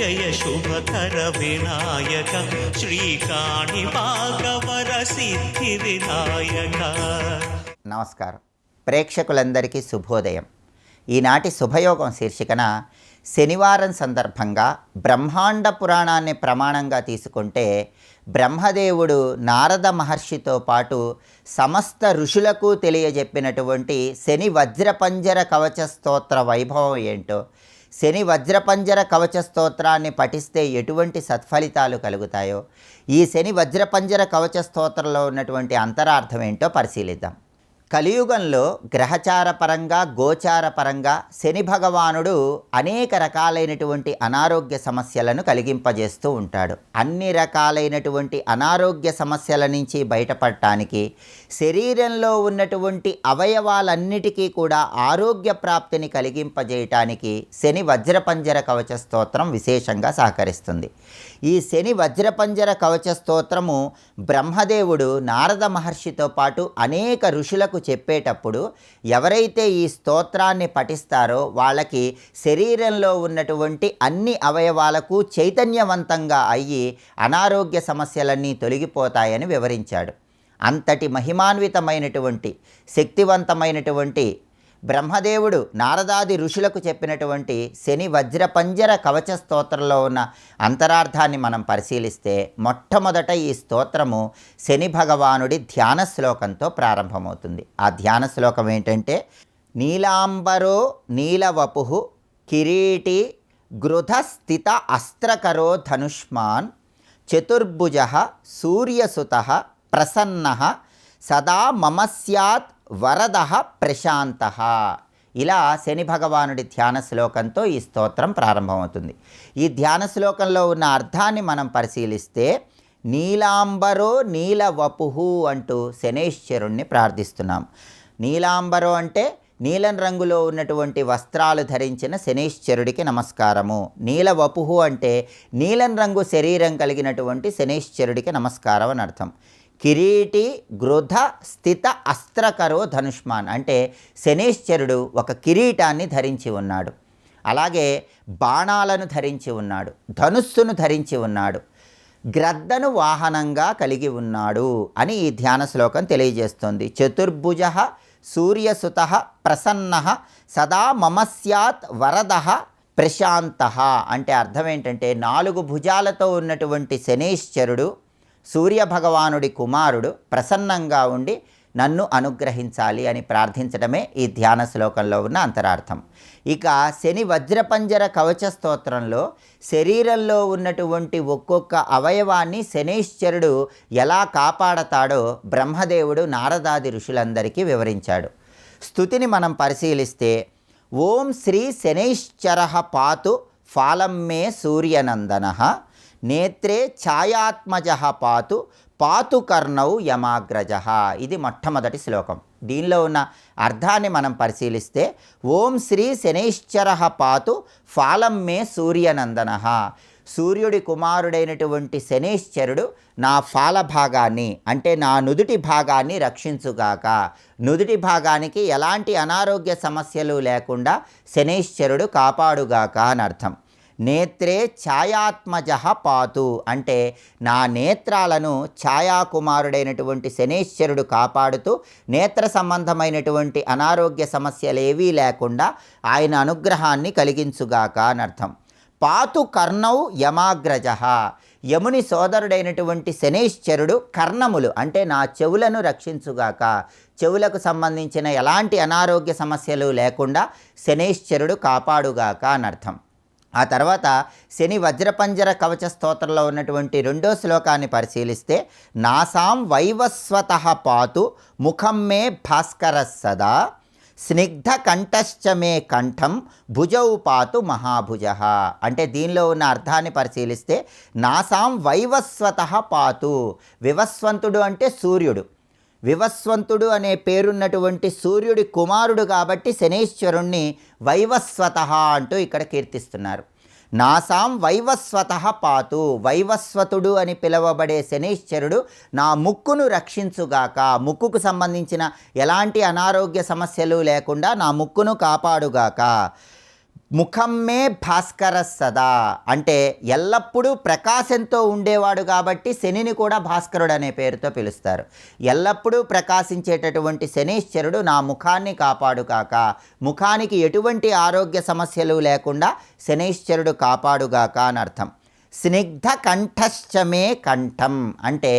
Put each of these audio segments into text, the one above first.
జయ శుభకర వినాయక శ్రీకాణి భాగవర సిద్ధి వినాయక. నమస్కారం. ప్రేక్షకులందరికీ శుభోదయం. ఈనాటి శుభయోగం శీర్షికన శనివారం సందర్భంగా బ్రహ్మాండ పురాణాన్ని ప్రమాణంగా తీసుకుంటే బ్రహ్మదేవుడు నారద మహర్షితో పాటు సమస్త ఋషులకు తెలియజెప్పినటువంటి శని వజ్రపంజర కవచ స్తోత్ర వైభవం ఏంటో, శని వజ్రపంజర కవచ స్తోత్రాన్ని పఠిస్తే ఎటువంటి సత్ఫలితాలు కలుగుతాయో, ఈ శని వజ్రపంజర కవచ స్తోత్రంలో ఉన్నటువంటి అంతరార్థం ఏంటో పరిశీలిద్దాం. కలియుగంలో గ్రహచార పరంగా గోచార పరంగా శని భగవానుడు అనేక రకాలైనటువంటి అనారోగ్య సమస్యలను కలిగింపజేస్తూ ఉంటాడు. అన్ని రకాలైనటువంటి అనారోగ్య సమస్యల నుంచి బయటపడటానికి శరీరంలో ఉన్నటువంటి అవయవాలన్నిటికీ కూడా ఆరోగ్య ప్రాప్తిని కలిగింపజేయటానికి శని వజ్రపంజర కవచ స్తోత్రం విశేషంగా సహకరిస్తుంది. ఈ శని వజ్రపంజర కవచ స్తోత్రము బ్రహ్మదేవుడు నారద మహర్షితో పాటు అనేక ఋషులకు చెప్పేటప్పుడు ఎవరైతే ఈ స్తోత్రాన్ని పఠిస్తారో వాళ్ళకి శరీరంలో ఉన్నటువంటి అన్ని అవయవాలకు చైతన్యవంతంగా అయ్యి అనారోగ్య సమస్యలన్నీ తొలగిపోతాయని వివరించాడు. అంతటి మహిమాన్వితమైనటువంటి శక్తివంతమైనటువంటి బ్రహ్మదేవుడు నారదాది ఋషులకు చెప్పినటువంటి శని వజ్రపంజర కవచ స్తోత్రంలో ఉన్న అంతరార్థాన్ని మనం పరిశీలిస్తే మొట్టమొదట ఈ స్తోత్రము శని భగవానుడి ధ్యాన శ్లోకంతో ప్రారంభమవుతుంది. ఆ ధ్యాన శ్లోకం ఏంటంటే, నీలాంబరో నీలవపు కిరీటి గృధస్థిత అస్త్రకరో ధనుష్మాన్ చతుర్భుజ సూర్యసుత ప్రసన్న సదా మమ స్యాత్ వరద ప్రశాంత. ఇలా శని భగవానుడి ధ్యాన శ్లోకంతో ఈ స్తోత్రం ప్రారంభమవుతుంది. ఈ ధ్యాన శ్లోకంలో ఉన్న అర్థాన్ని మనం పరిశీలిస్తే, నీలాంబరో నీలవపు అంటూ శనేశ్వరుణ్ణి ప్రార్థిస్తున్నాం. నీలాంబరో అంటే నీలం రంగులో ఉన్నటువంటి వస్త్రాలు ధరించిన శనేశ్వరుడికి నమస్కారము. నీలవపు అంటే నీలం రంగు శరీరం కలిగినటువంటి శనేశ్వరుడికి నమస్కారం అని అర్థం. కిరీటి గృధ స్థిత అస్త్రకరో ధనుష్మాన్ అంటే శనేశ్వరుడు ఒక కిరీటాన్ని ధరించి ఉన్నాడు, అలాగే బాణాలను ధరించి ఉన్నాడు, ధనుస్సును ధరించి ఉన్నాడు, గ్రద్దను వాహనంగా కలిగి ఉన్నాడు అని ఈ ధ్యాన శ్లోకం తెలియజేస్తుంది. చతుర్భుజ సూర్యసుత ప్రసన్న సదా మమ స్యాత్ వరద ప్రశాంత అంటే అర్థం ఏంటంటే, 4 భుజాలతో ఉన్నటువంటి శనేశ్వరుడు సూర్యభగవానుడి కుమారుడు ప్రసన్నంగా ఉండి నన్ను అనుగ్రహించాలి అని ప్రార్థించడమే ఈ ధ్యాన శ్లోకంలో ఉన్న అంతరార్థం. ఇక శని వజ్రపంజర కవచ స్తోత్రంలో శరీరంలో ఉన్నటువంటి ఒక్కొక్క అవయవాన్ని శనేశ్వరుడు ఎలా కాపాడతాడో బ్రహ్మదేవుడు నారదాది ఋషులందరికీ వివరించాడు. స్తుతిని మనం పరిశీలిస్తే, ఓం శ్రీ శనైశ్చర పాతు ఫాలం మే సూర్యనందన నేత్రే ఛాయాత్మజ పాతు పాతు కర్ణౌ యమాగ్రజ. ఇది మొట్టమొదటి శ్లోకం. దీనిలో ఉన్న అర్థాన్ని మనం పరిశీలిస్తే, ఓం శ్రీ శనైశ్చర పాతు ఫాలం మే సూర్యనందన. సూర్యుడి కుమారుడైనటువంటి శనైశ్చరుడు నా ఫాల భాగాన్ని అంటే నా నుదుటి భాగాన్ని రక్షించుగాక. నుదుటి భాగానికి ఎలాంటి అనారోగ్య సమస్యలు లేకుండా శనైశ్చరుడు కాపాడుగాక అని అర్థం. నేత్రే ఛాయాత్మజ పాతు అంటే నా నేత్రాలను ఛాయాకుమారుడైనటువంటి శనేశ్వరుడు కాపాడుతూ నేత్ర సంబంధమైనటువంటి అనారోగ్య సమస్యలేవీ లేకుండా ఆయన అనుగ్రహాన్ని కలిగించుగాక అని అర్థం. పాతు కర్ణౌ యమాగ్రజ. యముని సోదరుడైనటువంటి శనేశ్వరుడు కర్ణములు అంటే నా చెవులను రక్షించుగాక. చెవులకు సంబంధించిన ఎలాంటి అనారోగ్య సమస్యలు లేకుండా శనేశ్వరుడు కాపాడుగాక అని అర్థం. ఆ తర్వాత శని వజ్రపంజర కవచ స్తోత్రంలో ఉన్నటువంటి 2వ శ్లోకాన్ని పరిశీలిస్తే, నాసాం వైవస్వత పాతు ముఖం మే భాస్కర సదా స్నిగ్ధ కంఠశ్చ మే కంఠం భుజౌ పాతు మహాభుజ. అంటే దీనిలో ఉన్న అర్థాన్ని పరిశీలిస్తే, నాసాం వైవస్వత పాతు, వివస్వంతుడు అంటే సూర్యుడు, వివస్వంతుడు అనే పేరున్నటువంటి సూర్యుడి కుమారుడు కాబట్టి శనేశ్వరుణ్ణి వైవస్వత అంటూ ఇక్కడ కీర్తిస్తున్నారు. నాసాం వైవస్వత పాతు, వైవస్వతుడు అని పిలువబడే శనేశ్వరుడు నా ముక్కును రక్షించుగాక. ముక్కుకు సంబంధించిన ఎలాంటి అనారోగ్య సమస్యలు లేకుండా నా ముక్కును కాపాడుగాక. ముఖం మే భాస్కర సదా అంటే ఎల్లప్పుడూ ప్రకాశంతో ఉండేవాడు కాబట్టి శనిని కూడా భాస్కరుడు అనే పేరుతో పిలుస్తారు. ఎల్లప్పుడూ ప్రకాశించేటటువంటి శనీశ్వరుడు నా ముఖాన్ని కాపాడుగాక, ముఖానికి ఎటువంటి ఆరోగ్య సమస్యలు లేకుండా శనీశ్వరుడు కాపాడుగాక అని అర్థం. స్నిగ్ధ కంఠశ్చమే కంఠం అంటే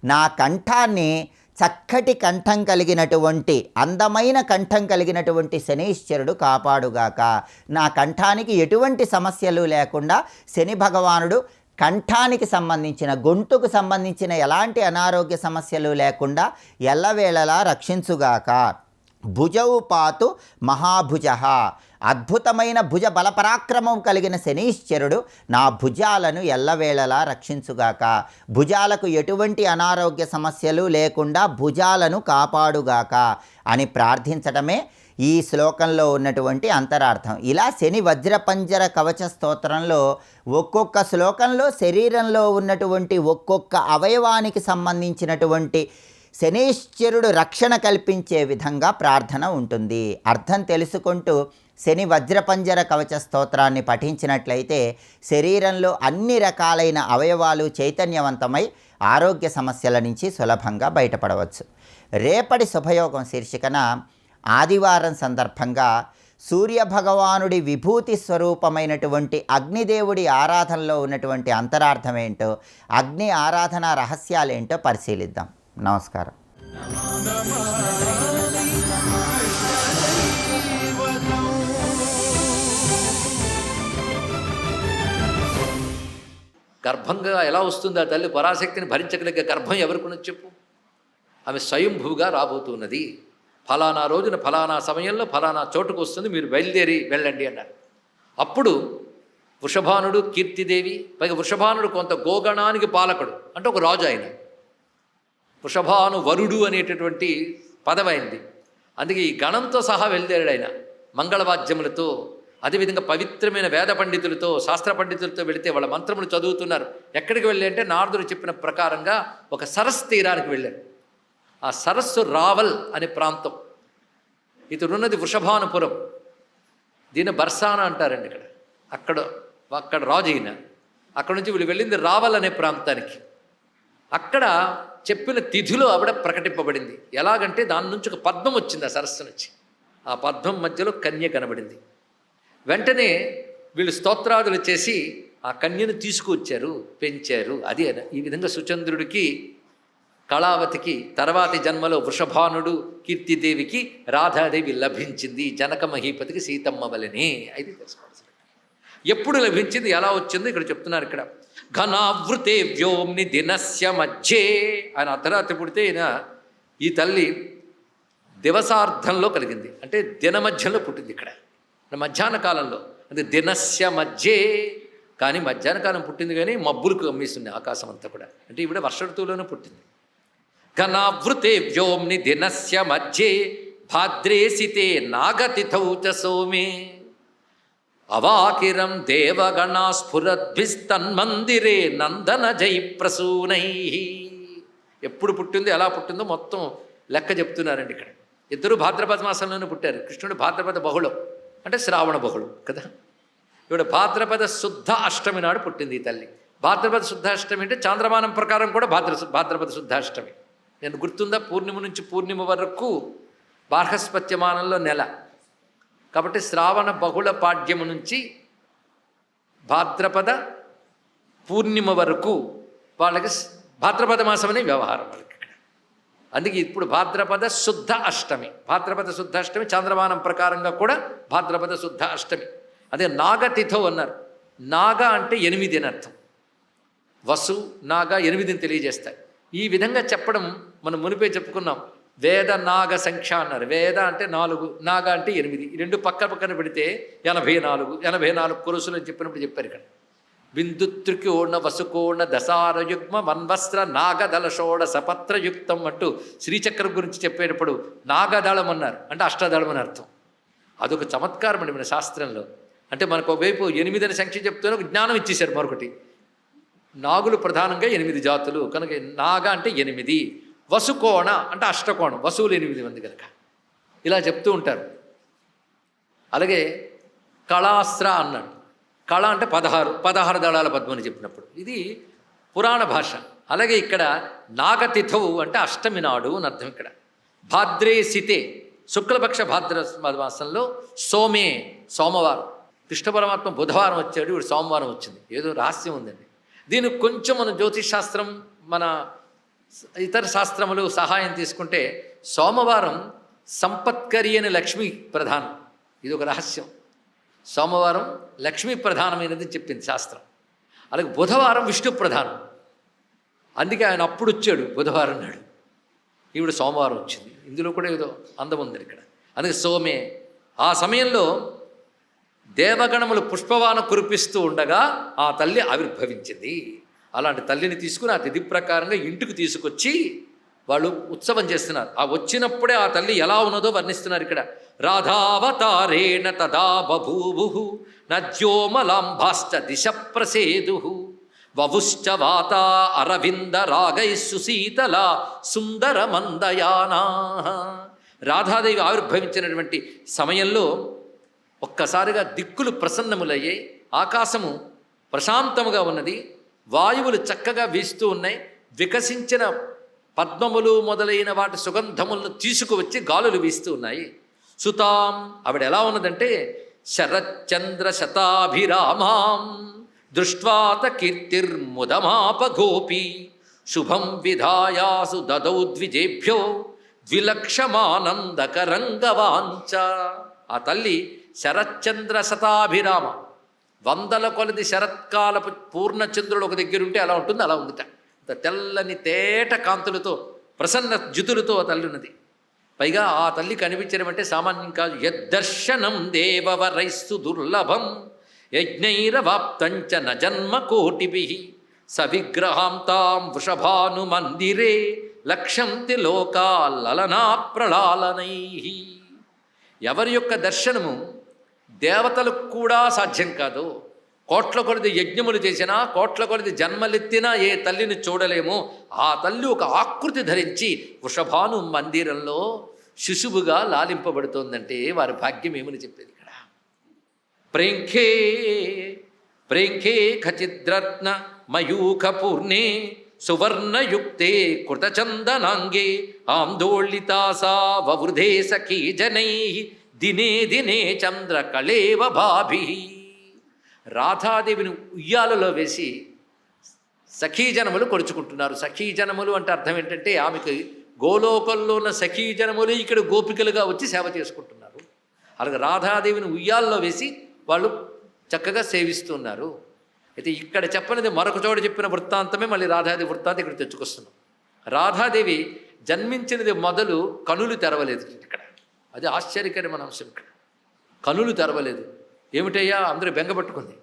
నా కంఠాన్ని చక్కటి కంఠం కలిగినటువంటి అందమైన కంఠం కలిగినటువంటి శనీశ్వరుడు కాపాడుగాక. నా కంఠానికి ఎటువంటి సమస్యలు లేకుండా శని భగవానుడు కంఠానికి సంబంధించిన గొంతుకు సంబంధించిన ఎలాంటి అనారోగ్య సమస్యలు లేకుండా ఎల్లవేళలా రక్షించుగాక. భుజౌ పాతు మహాభుజ అద్భుతమైన భుజ బలపరాక్రమం కలిగిన శనీశ్వరుడు నా భుజాలను ఎల్లవేళలా రక్షించుగాక. భుజాలకు ఎటువంటి అనారోగ్య సమస్యలు లేకుండా భుజాలను కాపాడుగాక అని ప్రార్థించడమే ఈ శ్లోకంలో ఉన్నటువంటి అంతరార్థం. ఇలా శని వజ్రపంజర కవచ స్తోత్రంలో ఒక్కొక్క శ్లోకంలో శరీరంలో ఉన్నటువంటి ఒక్కొక్క అవయవానికి సంబంధించినటువంటి శనీశ్వరుడు రక్షణ కల్పించే విధంగా ప్రార్థన ఉంటుంది. అర్థం తెలుసుకుంటూ శని వజ్రపంజర కవచ స్తోత్రాన్ని పఠించినట్లయితే శరీరంలో అన్ని రకాలైన అవయవాలు చైతన్యవంతమై ఆరోగ్య సమస్యల నుంచి సులభంగా బయటపడవచ్చు. రేపటి శుభయోగం శీర్షికన ఆదివారం సందర్భంగా సూర్యభగవానుడి విభూతి స్వరూపమైనటువంటి అగ్నిదేవుడి ఆరాధనలో ఉన్నటువంటి అంతరార్థం ఏంటో, అగ్ని ఆరాధన రహస్యాలేంటో పరిశీలిద్దాం. నమస్కారం. గర్భంగా ఎలా వస్తుంది ఆ తల్లి? పరాశక్తిని భరించగలిగే గర్భం ఎవరికి చెప్పు? ఆమె స్వయంభూగా రాబోతున్నది. ఫలానా రోజున ఫలానా సమయంలో ఫలానా చోటుకు వస్తుంది, మీరు బయలుదేరి వెళ్ళండి అన్నారు. అప్పుడు వృషభానుడు, కీర్తిదేవి, పైగా వృషభానుడు కొంత గోగణానికి పాలకుడు, అంటే ఒక రాజు. ఆయన వృషభాను వరుడు అనేటటువంటి పదవైంది. అందుకే ఈ గణంతో సహా బయలుదేరాడు ఆయన. మంగళవాద్యములతో, అదేవిధంగా పవిత్రమైన వేద పండితులతో, శాస్త్ర పండితులతో వెళితే వాళ్ళ మంత్రములు చదువుతున్నారు. ఎక్కడికి వెళ్ళి అంటే నారదుడు చెప్పిన ప్రకారంగా ఒక సరస్సు తీరానికి వెళ్ళారు. ఆ సరస్సు రావల్ అనే ప్రాంతం. ఇతడున్నది వృషభానుపురం, దీన్ని బర్సానా అంటారండి. అక్కడ రాజు అయిన. అక్కడ నుంచి వీళ్ళు వెళ్ళింది రావల్ అనే ప్రాంతానికి. అక్కడ చెప్పిన తిథిలో ఆవిడ ప్రకటింపబడింది. ఎలాగంటే దాని నుంచి ఒక పద్మం వచ్చింది ఆ సరస్సు నుంచి. ఆ పద్మం మధ్యలో కన్య కనబడింది. వెంటనే వీళ్ళు స్తోత్రాదులు చేసి ఆ కన్యను తీసుకువచ్చారు, పెంచారు. అది ఈ విధంగా సుచంద్రుడికి, కళావతికి తర్వాతి జన్మలో వృషభానుడు, కీర్తిదేవికి రాధాదేవి లభించింది. జనక మహీపతికి సీతమ్మ వలనే. అది తెలుసుకోవాల్సింది. ఎప్పుడు లభించింది, ఎలా వచ్చిందో ఇక్కడ చెప్తున్నారు. ఇక్కడ ఘనావృతే వ్యోమ్ని దినస్య మధ్యే. ఆయన అర్ధరాత్రి పుడితే ఈ తల్లి దివసార్థంలో కలిగింది, అంటే దిన మధ్యంలో పుట్టింది. ఇక్కడ మధ్యాహ్న కాలంలో, అంటే దినస్య మధ్యే. కానీ మధ్యాహ్న కాలం పుట్టింది, కానీ మబ్బులకు గమ్మిస్తుంది ఆకాశం అంతా కూడా. అంటే ఈవిడ వర్ష ఋతువులోనే పుట్టింది. ఘనావృతే వ్యోమ్ని దినస్య మధ్యే భాద్రేసితే నాగతిథౌ చ సోమే అవాకిరం దేవగణా స్ఫురద్భిస్తన్మందిరే నందన జై ప్రసూనై. ఎప్పుడు పుట్టిందో, ఎలా పుట్టిందో మొత్తం లెక్క చెప్తున్నారండి ఇక్కడ. ఇద్దరు భాద్రపద మాసంలోనే పుట్టారు. కృష్ణుడు భాద్రపద బహుళం, అంటే శ్రావణ బహుళం కదా. ఇవిడ భాద్రపద శుద్ధ అష్టమి నాడు పుట్టింది ఈ తల్లి. భాద్రపద శుద్ధ అష్టమి అంటే చాంద్రమానం ప్రకారం కూడా భాద్రపద శుద్ధ అష్టమి. నేను గుర్తుందా, పూర్ణిమ నుంచి పూర్ణిమ వరకు బార్హస్పత్యమానంలో నెల. కాబట్టి శ్రావణ బహుళ పాడ్యము నుంచి భాద్రపద పూర్ణిమ వరకు వాళ్ళకి భాద్రపద మాసం అనే వ్యవహారం వాళ్ళకి ఇక్కడ. అందుకే ఇప్పుడు భాద్రపద శుద్ధ అష్టమి. భాద్రపద శుద్ధ అష్టమి చాంద్రమానం ప్రకారంగా కూడా భాద్రపద శుద్ధ అష్టమి. అదే నాగతిథో అన్నారు. నాగ అంటే 8 అని అర్థం. వసు, నాగ 8ని తెలియజేస్తాయి. ఈ విధంగా చెప్పడం మనం మునిపే చెప్పుకున్నాం. వేద నాగ సంఖ్య అన్నారు. వేద అంటే 4, నాగ అంటే 8. ఈ రెండు పక్కన పెడితే 84 కురుసులు అని చెప్పినప్పుడు చెప్పారు ఇక్కడ. బిందుత్రికోణ వసుకోణ దశారయుగ్మ వన్వస్త్ర నాగదళ షోడశ పత్రయుక్తం అంటూ శ్రీచక్రం గురించి చెప్పేటప్పుడు నాగదళం అన్నారు, అంటే అష్టదళం అని అర్థం. అదొక చమత్కారం అండి మన శాస్త్రంలో. అంటే మనకు ఒకవైపు 8 అని సంఖ్య చెప్తూనే ఒక జ్ఞానం ఇచ్చేశారు మరొకటి. నాగులు ప్రధానంగా 8 జాతులు కనుక నాగ అంటే 8, వసుకోణ అంటే అష్టకోణం, వసువులు 8 మంది కనుక ఇలా చెప్తూ ఉంటారు. అలాగే కళాస్త్ర అన్నాడు. కళ అంటే 16 దళాల పద్మం అని చెప్పినప్పుడు ఇది పురాణ భాష. అలాగే ఇక్కడ నాగతిథవు అంటే అష్టమి నాడు అని అర్థం. ఇక్కడ భాద్రే సితే శుక్లపక్ష భాద్ర మాసంలో సోమే సోమవారం, కృష్ణ పరమాత్మ బుధవారం వచ్చాడు, ఇప్పుడు సోమవారం వచ్చింది. ఏదో రహస్యం ఉందండి. దీనికి కొంచెం మన జ్యోతిష్ శాస్త్రం, మన ఇతర శాస్త్రములు సహాయం తీసుకుంటే సోమవారం సంపత్కరి అని లక్ష్మీ ప్రధానం. ఇది ఒక రహస్యం. సోమవారం లక్ష్మీ ప్రధానమైనది చెప్పింది శాస్త్రం. అలాగే బుధవారం విష్ణు ప్రధానం. అందుకే ఆయన అప్పుడు వచ్చాడు బుధవారం నాడు, ఇప్పుడు సోమవారం వచ్చింది. ఇందులో కూడా ఏదో అందం ఉంది ఇక్కడ. అందుకే సోమే. ఆ సమయంలో దేవగణములు పుష్పవాన కురిపిస్తూ ఉండగా ఆ తల్లి ఆవిర్భవించింది. అలాంటి తల్లిని తీసుకుని ఆ తిథి ప్రకారంగా ఇంటికి తీసుకొచ్చి వాళ్ళు ఉత్సవం చేస్తున్నారు. ఆ వచ్చినప్పుడే ఆ తల్లి ఎలా ఉన్నదో వర్ణిస్తున్నారు ఇక్కడ. రాధావతారేణ తదా బభూవు నజ్యోమలాంభాశ్చ దిశ ప్రసేదు వవుశ్చ వాత అరవింద రాగై సుశీతల సుందర మందయానా. రాధాదేవి ఆవిర్భవించినటువంటి సమయంలో ఒక్కసారిగా దిక్కులు ప్రసన్నములయ్యాయి. ఆకాశము ప్రశాంతముగా ఉన్నది. వాయువులు చక్కగా వీస్తూ ఉన్నాయి. వికసించిన పద్మములు మొదలైన వాటి సుగంధములను తీసుకువచ్చి గాలులు వీస్తూ ఉన్నాయి. సుతాం ఆవిడ ఎలా ఉన్నదంటే శరచంద్ర శతాభిరామాం దృష్ట్వాత కీర్తిర్ముదమాప గోపి శుభం విధాయాసు దదౌ ద్విజేభ్యో ద్విలక్షమానందకరంగవాంచ. ఆ తల్లి శరచంద్ర శతాభిరామ, 100 కొలది శరత్కాలపు పూర్ణచంద్రుడు ఒక దగ్గర ఉంటే అలా ఉంటుంది, అలా ఉందిట. తెల్లని తేట కాంతులతో ప్రసన్న జ్యుతులతో ఆ తల్లి ఉన్నది. పైగా ఆ తల్లి కనిపించడం అంటే సామాన్యం కాదు. యద్దర్శనం దేవవరైస్సు దుర్లభం యజ్ఞైరవాప్తంచ నజన్మ కోటిభి సవిగ్రహాం తాం వృషభాను మందిరే లక్ష్యంతి లోకా లలనా ప్రళాలనై. ఎవరి యొక్క దర్శనము దేవతలకు కూడా సాధ్యం కాదు. కోట్ల కొలది యజ్ఞములు చేసినా, కోట్ల కొలది జన్మలెత్తినా ఏ తల్లిని చూడలేమో ఆ తల్లి ఒక ఆకృతి ధరించి వృషభాను మందిరంలో శిశువుగా లాలింపబడుతోందంటే వారి భాగ్యం ఏమని చెప్పేది ఇక్కడ. ప్రేంఖే ప్రేంఖే ఖచిద్రత్న మయూఖ పూర్ణే సువర్ణయుక్తే కృతచందనాంగే ఆందోళితాసా వవృధే సఖీ జనై దినే దినే చంద్ర కళేవ భాభి. రాధాదేవిని ఉయ్యాలలో వేసి సఖీజనములు కొడుచుకుంటున్నారు. సఖీజనములు అంటే అర్థం ఏంటంటే ఆమెకి గోలోకంలో ఉన్న సఖీజనములు ఇక్కడ గోపికలుగా వచ్చి సేవ చేసుకుంటున్నారు. అలాగే రాధాదేవిని ఉయ్యాలలో వేసి వాళ్ళు చక్కగా సేవిస్తున్నారు. అయితే ఇక్కడ చెప్పనిది మరొక చోట చెప్పిన వృత్తాంతమే మళ్ళీ రాధాదేవి వృత్తాంతం ఇక్కడ తెచ్చుకొస్తున్నాం. రాధాదేవి జన్మించినది మొదలు కనులు తెరవలేదు. ఇక్కడ అది ఆశ్చర్యకరమైన అంశం. ఇక్కడ కనులు తెరవలేదు. ఏమిటయ్యా అందరూ బెంగపట్టుకుంది.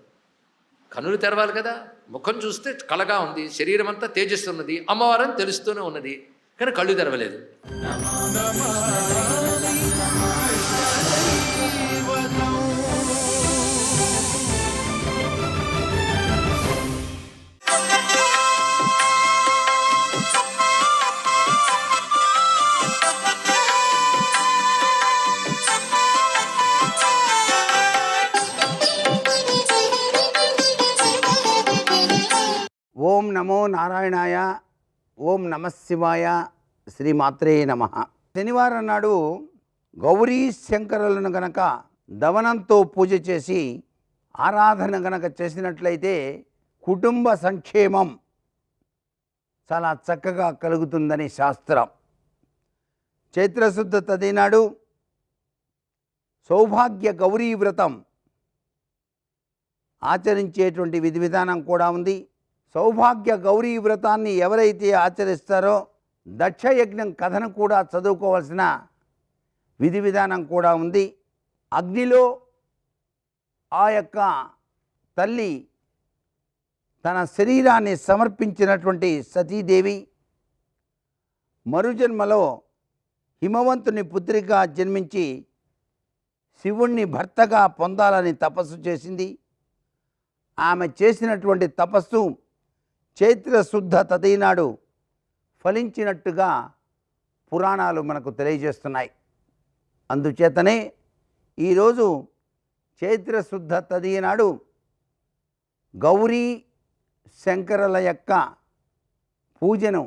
కనులు తెరవాలి కదా. ముఖం చూస్తే కళగా ఉంది, శరీరం అంతా తేజస్సున్నది, అమ్మవారని తెలుస్తూనే ఉన్నది, కానీ కళ్ళు తెరవలేదు. ఓం నమో నారాయణాయ, ఓం నమశివాయ, శ్రీమాత్రే నమః. శనివారం నాడు గౌరీ శంకరులను గనక దవనంతో పూజ చేసి ఆరాధన గనక చేసినట్లయితే కుటుంబ సంక్షేమం చాలా చక్కగా కలుగుతుందని శాస్త్రం. చైత్రశుద్ధ తది నాడు సౌభాగ్య గౌరీ వ్రతం ఆచరించేటువంటి విధి విధానం కూడా ఉంది. సౌభాగ్య గౌరీ వ్రతాన్ని ఎవరైతే ఆచరిస్తారో దక్షయజ్ఞం కథను కూడా చదువుకోవాల్సిన విధి విధానం కూడా ఉంది. అగ్నిలో ఆ యొక్క తల్లి తన శరీరాన్ని సమర్పించినటువంటి సతీదేవి మరుజన్మలో హిమవంతుని పుత్రిగా జన్మించి శివుణ్ణి భర్తగా పొందాలని తపస్సు చేసింది. ఆమె చేసినటువంటి తపస్సు చైత్రశుద్ధ తది నాడు ఫలించినట్టుగా పురాణాలు మనకు తెలియజేస్తున్నాయి. అందుచేతనే ఈరోజు చైత్రశుద్ధ తదియ నాడు గౌరీ శంకరుల యొక్క పూజను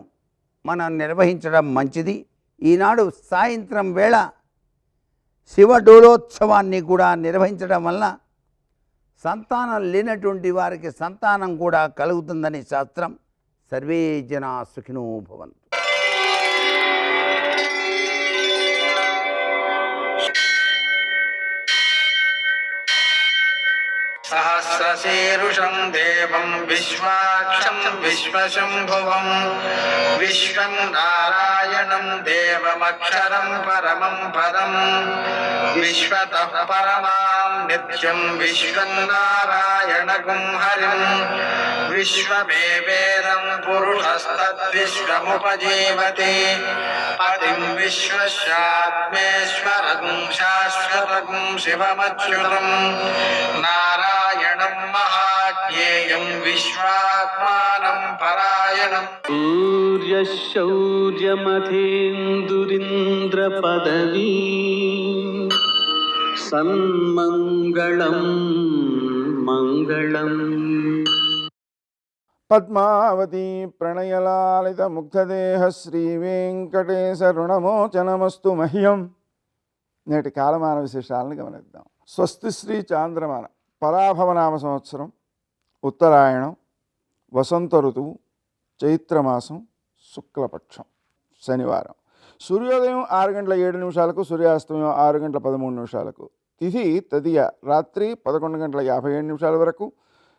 మనం నిర్వహించడం మంచిది. ఈనాడు సాయంత్రం వేళ శివడోలోత్సవాన్ని కూడా నిర్వహించడం వల్ల సంతానం లేనటువంటి వారికి సంతానం కూడా కలుగుతుందని శాస్త్రం. సర్వే జనా సుఖినో భవంతు. సహస్రశీరుషం దేవం విశ్వాక్షం విశ్వశంభువం విశ్వం నారాయణం దేవమక్షరం పరమం పదం విశ్వతః పరమాం నిత్యం విశ్వం నారాయణగుం హరిం విశ్వమేవేదం పురుషస్తద్విశ్వముపజీవతి పతిం విశ్వస్యాత్మేశ్వరం శాశ్వతం శివమచ్యుతం నారాయణం మహాజ్ఞేయం విశ్వాత్మానం పరాయణం. సూర్యశౌర్యమథేందురింద్ర పదవీ సన్మంగళం మంగళం. పద్మావతి ప్రణయలాలిత ముగ్ధదేహ శ్రీ వెంకటేశ రుణమోచనమస్తు మహ్యం. నేటి కాలమాన విశేషాలను గమనిద్దాం. స్వస్తి శ్రీ చాంద్రమాన పరాభవనామ సంవత్సరం, ఉత్తరాయణం, వసంత ఋతువు, చైత్రమాసం, శుక్లపక్షం, శనివారం. సూర్యోదయం 6:07, సూర్యాస్తమయం 6:13. తిథి తదియ రాత్రి 11:57 వరకు,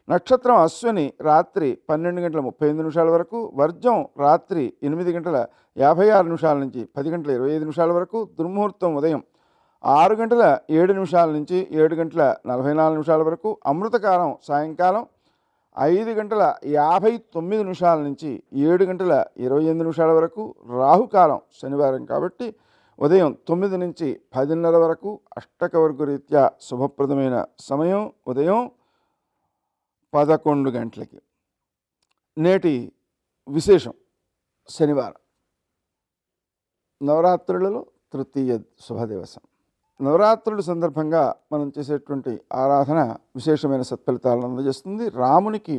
నక్షత్రం అశ్విని రాత్రి 12:35 వరకు, వర్జం రాత్రి 8:56 నుంచి 10:25 వరకు, దుర్ముహూర్తం ఉదయం 6:07 నుంచి 7:44 వరకు, అమృతకాలం సాయంకాలం 5:59 నుంచి 7:28 వరకు, రాహుకాలం శనివారం కాబట్టి ఉదయం 9 నుంచి 10:30 వరకు, అష్టకవర్గ రీత్యా శుభప్రదమైన సమయం ఉదయం 11 గంటలకి. నేటి విశేషం శనివారం, నవరాత్రులలో తృతీయ శుభదివసం. నవరాత్రుల సందర్భంగా మనం చేసేటువంటి ఆరాధన విశేషమైన సత్ఫలితాలను అందజేస్తుంది. రామునికి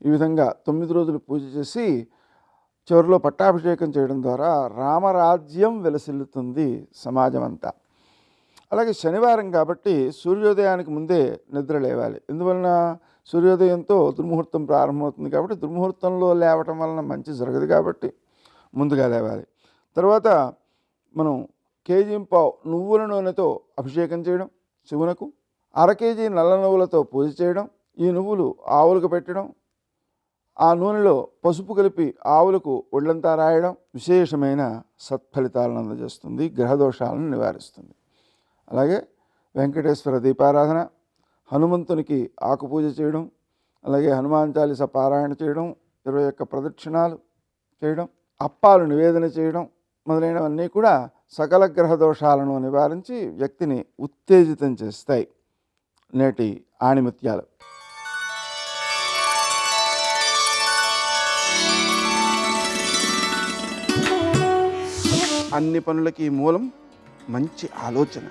ఈ విధంగా 9 రోజులు పూజ చేసి చివరిలో పట్టాభిషేకం చేయడం ద్వారా రామరాజ్యం వెలసిల్లుతుంది సమాజం అంతా. అలాగే శనివారం కాబట్టి సూర్యోదయానికి ముందే నిద్ర లేవాలి. ఎందువలన? సూర్యోదయంతో దుర్ముహూర్తం ప్రారంభమవుతుంది కాబట్టి దుర్ముహూర్తంలో లేవటం వలన మంచి జరగదు కాబట్టి ముందుగా లేవాలి. తర్వాత మనం 1.5 కేజీ నువ్వుల నూనెతో అభిషేకం చేయడం, శివునకు 1/2 కేజీ నల్ల నువ్వులతో పూజ చేయడం, ఈ నువ్వులు ఆవులకు పెట్టడం, ఆ నూనెలో పసుపు కలిపి ఆవులకు ఒళ్ళంతా రాయడం విశేషమైన సత్ఫలితాలను అందజేస్తుంది, గ్రహదోషాలను నివారిస్తుంది. అలాగే వెంకటేశ్వర దీపారాధన, హనుమంతునికి ఆకుపూజ చేయడం, అలాగే హనుమాన్ చాలీస పారాయణ చేయడం, 21 ప్రదక్షిణాలు చేయడం, అప్పాలు నివేదన చేయడం మొదలైనవన్నీ కూడా సకల గ్రహ దోషాలను నివారించి వ్యక్తిని ఉత్తేజితం చేస్తాయి. నేటి ఆణిముత్యాలు. అన్ని పనులకి మూలం మంచి ఆలోచన.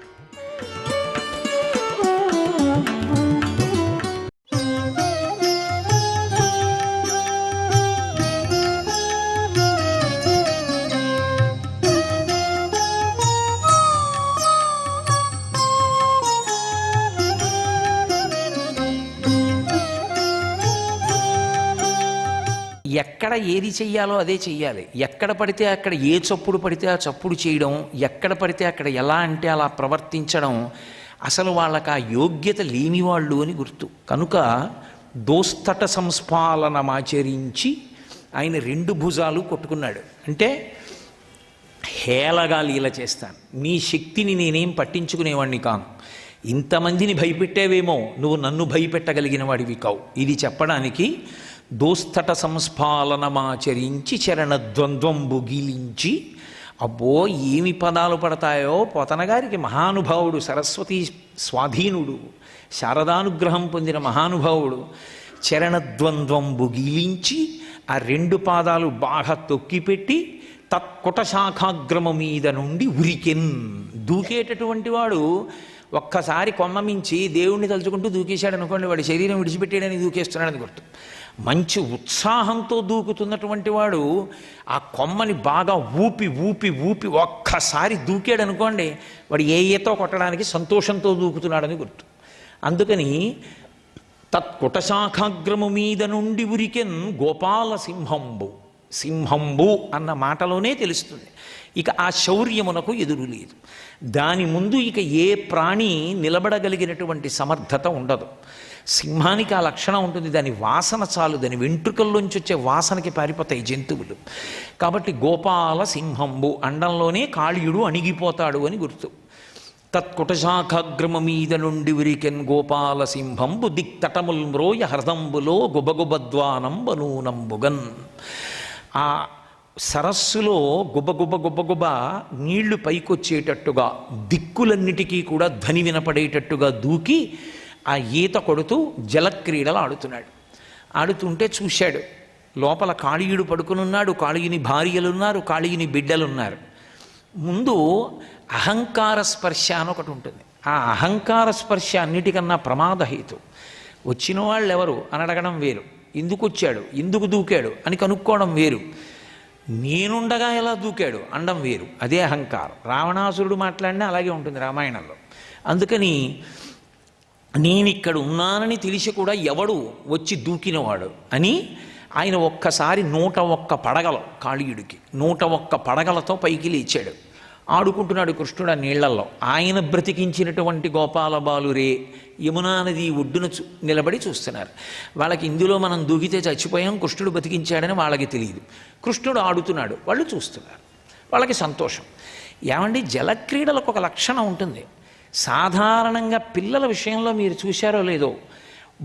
ఎక్కడ ఏది చెయ్యాలో అదే చెయ్యాలి. ఎక్కడ పడితే అక్కడ ఏ చప్పుడు పడితే ఆ చప్పుడు చేయడం, ఎక్కడ పడితే అక్కడ ఎలా అంటే అలా ప్రవర్తించడం, అసలు వాళ్ళకి ఆ యోగ్యత లేనివాళ్ళు అని గుర్తు. కనుక దోస్తట సంస్పాలనమాచరించి ఆయన 2 భుజాలు కొట్టుకున్నాడు. అంటే హేళగా లీల చేస్తాను, నీ శక్తిని నేనేం పట్టించుకునేవాడిని కాను, ఇంతమందిని భయపెట్టేవేమో నువ్వు నన్ను భయపెట్టగలిగిన వాడివి కావు. ఇది చెప్పడానికి దోస్తట సంస్పాలనమాచరించి చరణద్వంద్వంబు గీలించి, అబ్బో ఏమి పదాలు పడతాయో. పోతనగారికి మహానుభావుడు, సరస్వతి స్వాధీనుడు, శారదానుగ్రహం పొందిన మహానుభావుడు. చరణద్వంద్వంబు గీలించి ఆ 2 పాదాలు బాగా తొక్కిపెట్టి తత్కుట శాఖాగ్రమ మీద నుండి ఉరికెన్. దూకేటటువంటి వాడు ఒక్కసారి కొమ్మ మించి దేవుణ్ణి తలుచుకుంటూ దూకేశాడు అనుకోండి, వాడి శరీరం విడిచిపెట్టేయడానికి దూకేస్తున్నాడని గుర్తు. మంచి ఉత్సాహంతో దూకుతున్నటువంటి వాడు ఆ కొమ్మని బాగా ఊపి ఊపి ఊపి ఒక్కసారి దూకాడు అనుకోండి, వాడు ఏ ఈతో కొట్టడానికి సంతోషంతో దూకుతున్నాడని గుర్తు. అందుకని తత్కుటశాఖాగ్రము మీద నుండి ఉరికెన్ గోపాల సింహంబు. సింహంబు అన్న మాటలోనే తెలుస్తుంది ఇక ఆ శౌర్యమునకు ఎదురు లేదు. దాని ముందు ఇక ఏ ప్రాణి నిలబడగలిగినటువంటి సమర్థత ఉండదు. సింహానికి ఆ లక్షణం ఉంటుంది, దాని వాసన చాలు, దాని వెంట్రుకల్లోంచి వచ్చే వాసనకి పారిపోతాయి జంతువులు. కాబట్టి గోపాల సింహంబు అండంలోనే కాళీయుడు అణిగిపోతాడు అని గుర్తు. తత్కుటశాఖాగ్రమ మీద నుండి ఉరికెన్ గోపాల సింహంబు దిక్తటముల్ మ్రోయ హృదంబులో గుబగుబద్వానంబనూనంబుగన్. ఆ సరస్సులో గుబగుబ నీళ్లు పైకొచ్చేటట్టుగా దిక్కులన్నిటికీ కూడా ధ్వని వినపడేటట్టుగా దూకి ఆ ఈత కొడుతూ జలక్రీడలు ఆడుతున్నాడు. ఆడుతుంటే చూశాడు, లోపల కాళీయుడు పడుకునున్నాడు, కాళీయుని భార్యలున్నారు, కాళీయుని బిడ్డలున్నారు. ముందు అహంకార స్పర్శ అని ఒకటి ఉంటుంది. ఆ అహంకార స్పర్శ అన్నిటికన్నా ప్రమాదహేతు. వచ్చిన వాళ్ళు ఎవరు అని అడగడం వేరు, ఎందుకు వచ్చాడు, ఎందుకు దూకాడు అని కనుక్కోవడం వేరు, నేనుండగా ఎలా దూకాడు అండం వేరు. అదే అహంకారం. రావణాసురుడు మాట్లాడినా అలాగే ఉంటుంది రామాయణంలో. అందుకని నేను ఇక్కడ ఉన్నానని తెలిసి కూడా ఎవడు వచ్చి దూకినవాడు అని ఆయన ఒక్కసారి 101 పడగలు కాళీయుడికి 101 పడగలతో పైకి లేచాడు. ఆడుకుంటున్నాడు కృష్ణుడు ఆ నీళ్లలో. ఆయన బ్రతికించినటువంటి గోపాల బాలురే యమునా నది ఒడ్డున నిలబడి చూస్తున్నారు. వాళ్ళకి ఇందులో మనం దూకితే చచ్చిపోయాం, కృష్ణుడు బతికించాడని వాళ్ళకి తెలియదు. కృష్ణుడు ఆడుతున్నాడు, వాళ్ళు చూస్తున్నారు, వాళ్ళకి సంతోషం. ఏమండి, జలక్రీడలకు ఒక లక్షణం ఉంటుంది. సాధారణంగా పిల్లల విషయంలో మీరు చూశారో లేదో,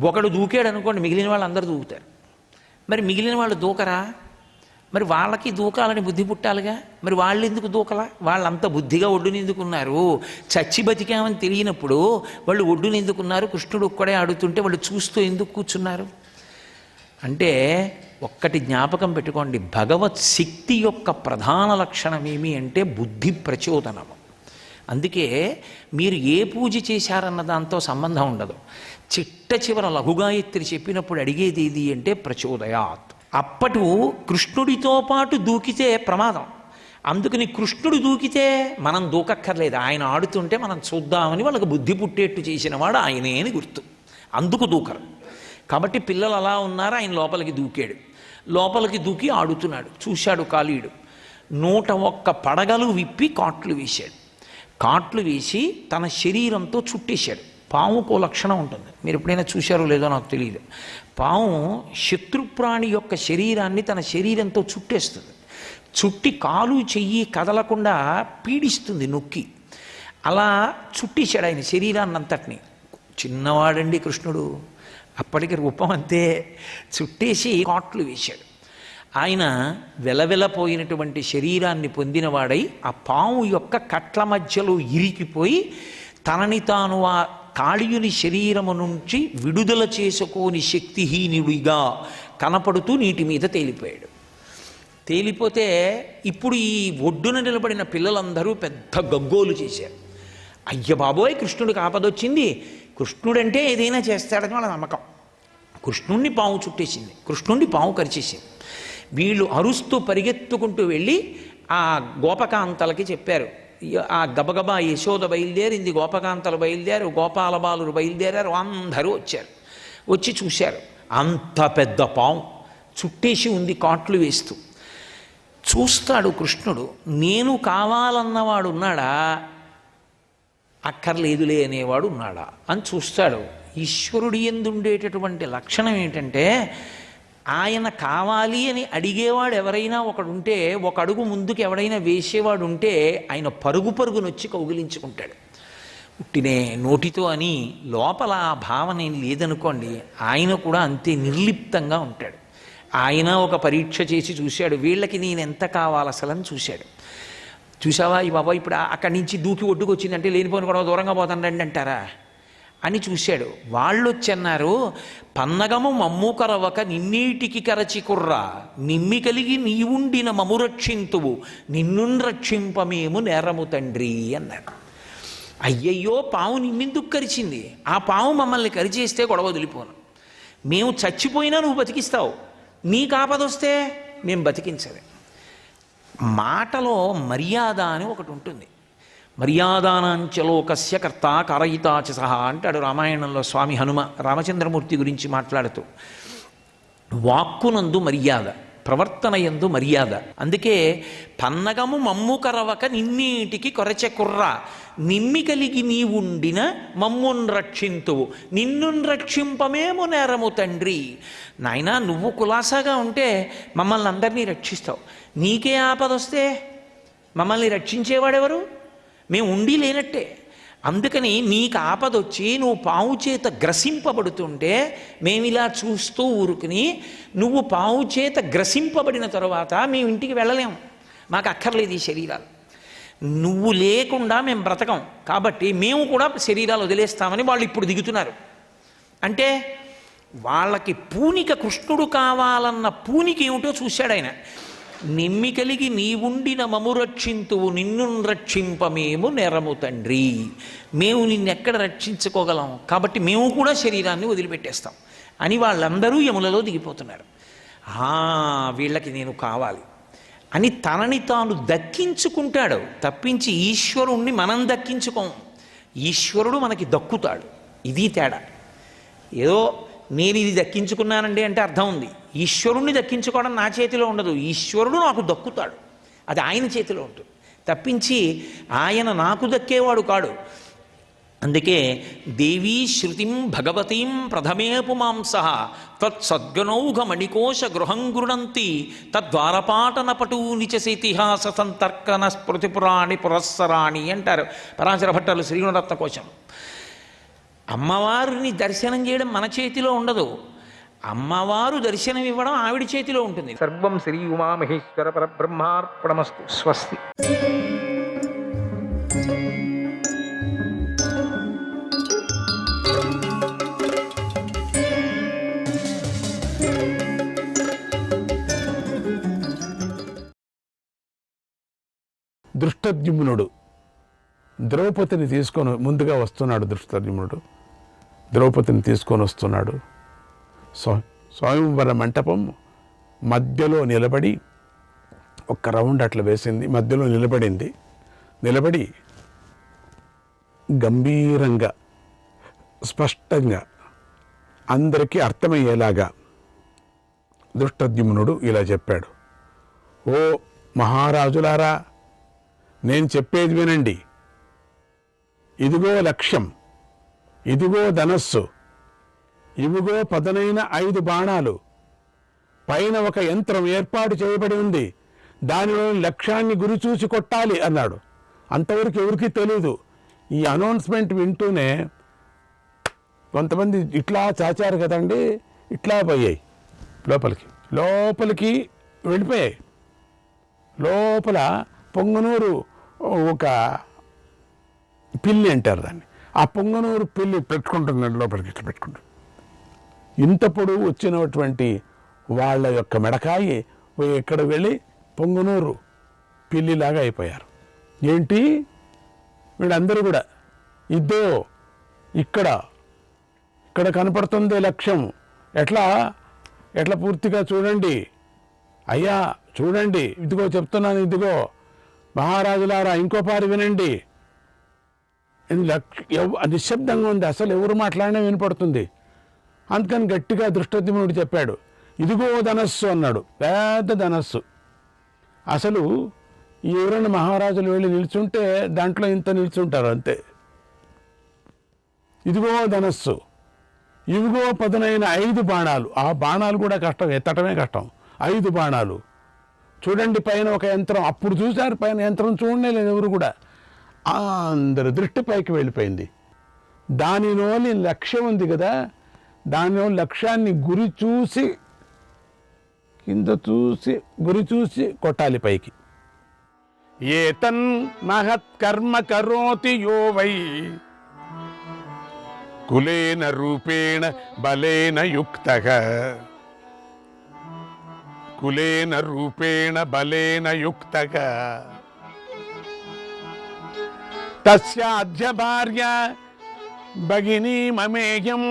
ఒకడు దూకాడు అనుకోండి, మిగిలిన వాళ్ళు అందరూ దూకుతారు. మరి మిగిలిన వాళ్ళు దూకరా? మరి వాళ్ళకి దూకాలని బుద్ధి పుట్టాలిగా. మరి వాళ్ళు ఎందుకు దూకలా? వాళ్ళంత బుద్ధిగా ఒడ్డుని ఎందుకున్నారు? చచ్చి బతికామని తెలియనప్పుడు వాళ్ళు ఒడ్డుని ఎందుకున్నారు? కృష్ణుడు ఒక్కడే ఆడుతుంటే వాళ్ళు చూస్తూ ఎందుకు కూర్చున్నారు? అంటే ఒక్కటి జ్ఞాపకం పెట్టుకోండి, భగవత్ శక్తి యొక్క ప్రధాన లక్షణం ఏమి అంటే బుద్ధి ప్రచోదనము. అందుకే మీరు ఏ పూజ చేశారన్న దాంతో సంబంధం ఉండదు. చిట్ట చివర లఘుగాయత్రి చెప్పినప్పుడు అడిగేది ఏది అంటే ప్రచోదయాత్. అప్పటి కృష్ణుడితో పాటు దూకితే ప్రమాదం. అందుకని కృష్ణుడు దూకితే మనం దూకక్కర్లేదు, ఆయన ఆడుతుంటే మనం చూద్దామని వాళ్ళకి బుద్ధి పుట్టేట్టు చేసినవాడు ఆయనే అని గుర్తు. అందుకు దూకరు. కాబట్టి పిల్లలు అలా ఉన్నారు, ఆయన లోపలికి దూకాడు. లోపలికి దూకి ఆడుతున్నాడు. చూశాడు కాళీయుడు. 101 పడగలు విప్పి కాట్లు వేశాడు. కాట్లు వేసి తన శరీరంతో చుట్టేశాడు. పాముకో లక్షణం ఉంటుంది, మీరు ఎప్పుడైనా చూశారో లేదో నాకు తెలియదు. పాము శత్రుప్రాణి యొక్క శరీరాన్ని తన శరీరంతో చుట్టేస్తుంది. చుట్టి కాలు చెయ్యి కదలకుండా పీడిస్తుంది నొక్కి. అలా చుట్టేశాడు ఆయన శరీరాన్ని అంతటిని. చిన్నవాడండి కృష్ణుడు, అప్పటికి రూపం అంతే. చుట్టేసి కాట్లు వేశాడు. ఆయన వెలవెలపోయినటువంటి శరీరాన్ని పొందినవాడై ఆ పాము యొక్క కట్ల మధ్యలో ఇరికిపోయి తనని తాను ఆ కాళీయుని శరీరము నుంచి విడుదల చేసుకోని శక్తిహీనుడిగా కనపడుతూ నీటి మీద తేలిపోయాడు. తేలిపోతే ఇప్పుడు ఈ ఒడ్డున నిలబడిన పిల్లలందరూ పెద్ద గగ్గోలు చేశారు. అయ్య బాబోయ్, కృష్ణుడికి ఆపదొచ్చింది, కృష్ణుడంటే ఏదైనా చేస్తాడని వాళ్ళ నమ్మకం. కృష్ణుణ్ణి పాము చుట్టేసింది, కృష్ణుణ్ణి పాము కరిచేసింది. వీళ్ళు అరుస్తూ పరిగెత్తుకుంటూ వెళ్ళి ఆ గోపకాంతలకి చెప్పారు. ఆ గబగబా యశోద బయలుదేరింది, గోపకాంతలు బయలుదేరు, గోపాల బాలురు బయలుదేరారు, అందరూ వచ్చారు. వచ్చి చూశారు, అంత పెద్ద పాము చుట్టేసి ఉంది కాట్లు వేస్తూ. చూస్తాడు కృష్ణుడు, నేను కావాలన్నవాడు ఉన్నాడా, అక్కర్లేదులే అనేవాడు ఉన్నాడా అని చూస్తాడు. ఈశ్వరుడి యందు ఉండేటటువంటి లక్షణం ఏంటంటే, ఆయన కావాలి అని అడిగేవాడు ఎవరైనా ఒకడుంటే, ఒక అడుగు ముందుకు ఎవడైనా వేసేవాడు ఉంటే ఆయన పరుగు పరుగునొచ్చి కౌగిలించుకుంటాడు. పుట్టినే నోటితో అని లోపల ఆ భావన ఏం లేదనుకోండి, ఆయన కూడా అంతే నిర్లిప్తంగా ఉంటాడు. ఆయన ఒక పరీక్ష చేసి చూశాడు, వీళ్ళకి నేను ఎంత కావాలి అసలని చూశాడు. చూసావా ఈ బాబా ఇప్పుడు అక్కడి నుంచి దూకి ఒడ్డుకు వచ్చిందంటే లేనిపోయిన కూడా దూరంగా పోతానండి అంటారా అని చూశాడు. వాళ్ళు వచ్చన్నారు, పన్నగము మమ్ము కరవక నిన్నీటికి కరచి కుర్రా, నిమ్మి కలిగి నీవుండిన మము రక్షింతువు, నిన్ను రక్షింపమేము నేరము తండ్రి అన్నారు. అయ్యయ్యో పాము నిన్నెందుకు కరిచింది, ఆ పాము మమ్మల్ని కరిచేస్తే గొడవ వదిలిపోను, మేము చచ్చిపోయినా నువ్వు బతికిస్తావు, నీకు ఆపదొస్తే మేము బతికించలే. మాటలో మర్యాద అని ఒకటి ఉంటుంది. మర్యాదానాంచలోకస్య కర్త కారయితాచ సహా అంటాడు రామాయణంలో స్వామి హనుమ రామచంద్రమూర్తి గురించి మాట్లాడుతూ. వాక్కునందు మర్యాద, ప్రవర్తన యందు మర్యాద. అందుకే పన్నగము మమ్ము కరవక నిన్నీటికి కొరచె కుర్ర నిమ్మి కలిగి నీవుండిన మమ్మున్ రక్షింతువు నిన్నున్ రక్షింపమేము నేరము తండ్రి. నాయనా నువ్వు కులాసాగా ఉంటే మమ్మల్ని అందరినీ రక్షిస్తావు, నీకే ఆపదొస్తే మమ్మల్ని రక్షించేవాడెవరు? మేము ఉండి లేనట్టే. అందుకని నీకు ఆపదొచ్చి నువ్వు పావు చేత గ్రసింపబడుతుంటే మేమిలా చూస్తూ ఊరుకుని, నువ్వు పావు చేత గ్రసింపబడిన తరువాత మేము ఇంటికి వెళ్ళలేము, మాకు అక్కర్లేదు ఈ శరీరాలు, నువ్వు లేకుండా మేము బ్రతకం, కాబట్టి మేము కూడా శరీరాలు వదిలేస్తామని వాళ్ళు ఇప్పుడు దిగుతున్నారు. అంటే వాళ్ళకి పూనిక, కృష్ణుడు కావాలన్న పూనిక ఏమిటో చూశాడు ఆయన. నిమ్మి కలిగి నీవుండిన మము రక్షింతువు నిన్ను రక్షింపమేము నెరము తండ్రి. మేము నిన్నెక్కడ రక్షించుకోగలం, కాబట్టి మేము కూడా శరీరాన్ని వదిలిపెట్టేస్తాం అని వాళ్ళందరూ యములలో దిగిపోతున్నారు. వీళ్ళకి నేను కావాలి అని తనని తాను దక్కించుకుంటాడు తప్పించి ఈశ్వరుణ్ణి మనం దక్కించుకోం. ఈశ్వరుడు మనకి దక్కుతాడు, ఇది తేడా. ఏదో నేను ఇది దక్కించుకున్నానండి అంటే అర్థం ఉంది. ఈశ్వరుణ్ణి దక్కించుకోవడం నా చేతిలో ఉండదు, ఈశ్వరుడు నాకు దక్కుతాడు, అది ఆయన చేతిలో ఉంటుంది తప్పించి ఆయన నాకు దక్కేవాడు కాడు. అందుకే దేవీ శృతిం భగవతీం ప్రథమే పుమాంస తత్సద్గనౌఘ మణికోశ గృహం గృణంతి తద్వారపాటన పటూని చసితిహాస సంతర్కన స్మృతిపురాణి పురస్సరాణి అంటారు పరాశర భట్టలు శ్రీగుణరత్న కోశం. అమ్మవారిని దర్శనం చేయడం మన చేతిలో ఉండదు, అమ్మవారు దర్శనం ఇవ్వడం ఆవిడ చేతిలో ఉంటుంది. సర్వం శ్రీ ఉమామహేశ్వర పరబ్రహ్మార్పణమస్తు. స్వస్తి. దృష్టద్యుమ్నుడు ద్రౌపదిని తీసుకొని ముందుగా వస్తున్నాడు. దృష్టద్యుమ్నుడు ద్రౌపదిని తీసుకొని వస్తున్నాడు. స్వయంవర మంటపం మధ్యలో నిలబడి ఒక్క రౌండ్ అట్లా వేసింది, మధ్యలో నిలబడి గంభీరంగా స్పష్టంగా అందరికీ అర్థమయ్యేలాగా దృష్టద్యుమ్నుడు ఇలా చెప్పాడు. ఓ మహారాజులారా, నేను చెప్పేది వినండి. ఇదిగో లక్ష్యం, ఇదిగో ధనస్సు, ఇవిగో పదనైన 5 బాణాలు, పైన ఒక యంత్రం ఏర్పాటు చేయబడి ఉంది, దానిలో లక్ష్యాన్ని గురి చూసి కొట్టాలి అన్నాడు. అంతవరకు ఎవరికీ తెలీదు. ఈ అనౌన్స్మెంట్ వింటూనే కొంతమంది ఇట్లా చాచారు కదండి, ఇట్లా పోయాయి లోపలికి వెళ్ళిపోయాయి. లోపల పొంగనూరు ఒక పిల్లి అంటారు దాన్ని, ఆ పొంగనూరు పిల్లి పెట్టుకుంటుంది లోపలికి, ఇట్లా పెట్టుకుంటుంది. ఇంత పొడవు వచ్చినటువంటి వాళ్ళ యొక్క మెడకాయి ఎక్కడ వెళ్ళి పొంగనూరు పిల్లిలాగా అయిపోయారు. ఏంటి వీళ్ళందరూ కూడా ఇద్దో ఇక్కడ కనపడుతుంది లక్ష్యం, ఎట్లా పూర్తిగా చూడండి అయ్యా, చూడండి, ఇదిగో చెప్తున్నాను, ఇదిగో మహారాజులారా ఇంకో పారి వినండి. నిశ్శబ్దంగా ఉంది, అసలు ఎవరు మాట్లాడినా వినపడుతుంది. అందుకని గట్టిగా దృష్టద్యుమ్నుడు చెప్పాడు, ఇదిగో ధనస్సు అన్నాడు. పెద్ద ధనస్సు. అసలు ఎవరైనా మహారాజులు వెళ్ళి నిల్చుంటే దాంట్లో ఇంత నిల్చుంటారు అంతే. ఇదిగో ధనస్సు, ఇవిగో పదునైన 5 బాణాలు. ఆ బాణాలు కూడా కష్టం, ఎత్తటమే కష్టం. 5 బాణాలు చూడండి, పైన ఒక యంత్రం. అప్పుడు చూశారు, పైన యంత్రం చూడనే లేదు ఎవరు కూడా. అందరి దృష్టి పైకి వెళ్ళిపోయింది. దానిలోని లక్ష్యం ఉంది కదా, దానిలో లక్ష్యాన్ని గురి చూసి కింద చూసి గురి చూసి కొట్టాలి పైకి. ఏతన్ మహత్కర్మ కరోతి యో వై కులేన రూపేణ బలేన యుక్తః కులేన రూపేణ బలేన యుక్తః. తస్యాద్య భార్య భగినీ మమేయం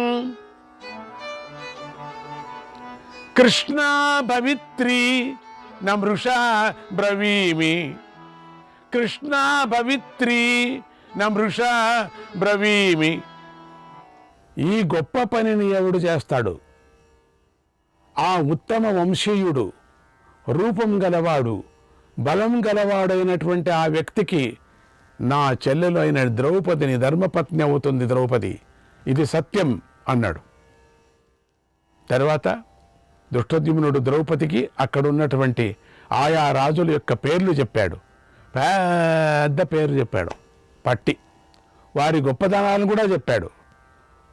కృష్ణా భవిత్రీ నమృషా బ్రవీమి. కృష్ణా భవిత్రీ నమృషా బ్రవీమి. ఈ గొప్ప పనిని ఎవడు చేస్తాడు? ఆ ఉత్తమ వంశీయుడు, రూపం గలవాడు, బలం గలవాడైనటువంటి ఆ వ్యక్తికి నా చెల్లెలు అయిన ద్రౌపదిని ధర్మపత్ని అవుతుంది ద్రౌపది, ఇది సత్యం అన్నాడు. తర్వాత ధృష్టద్యుమ్నుడు ద్రౌపదికి అక్కడ ఉన్నటువంటి ఆయా రాజుల యొక్క పేర్లు చెప్పాడు. పెద్ద పేరు చెప్పాడు పట్టి. వారి గొప్పదనాలను కూడా చెప్పాడు,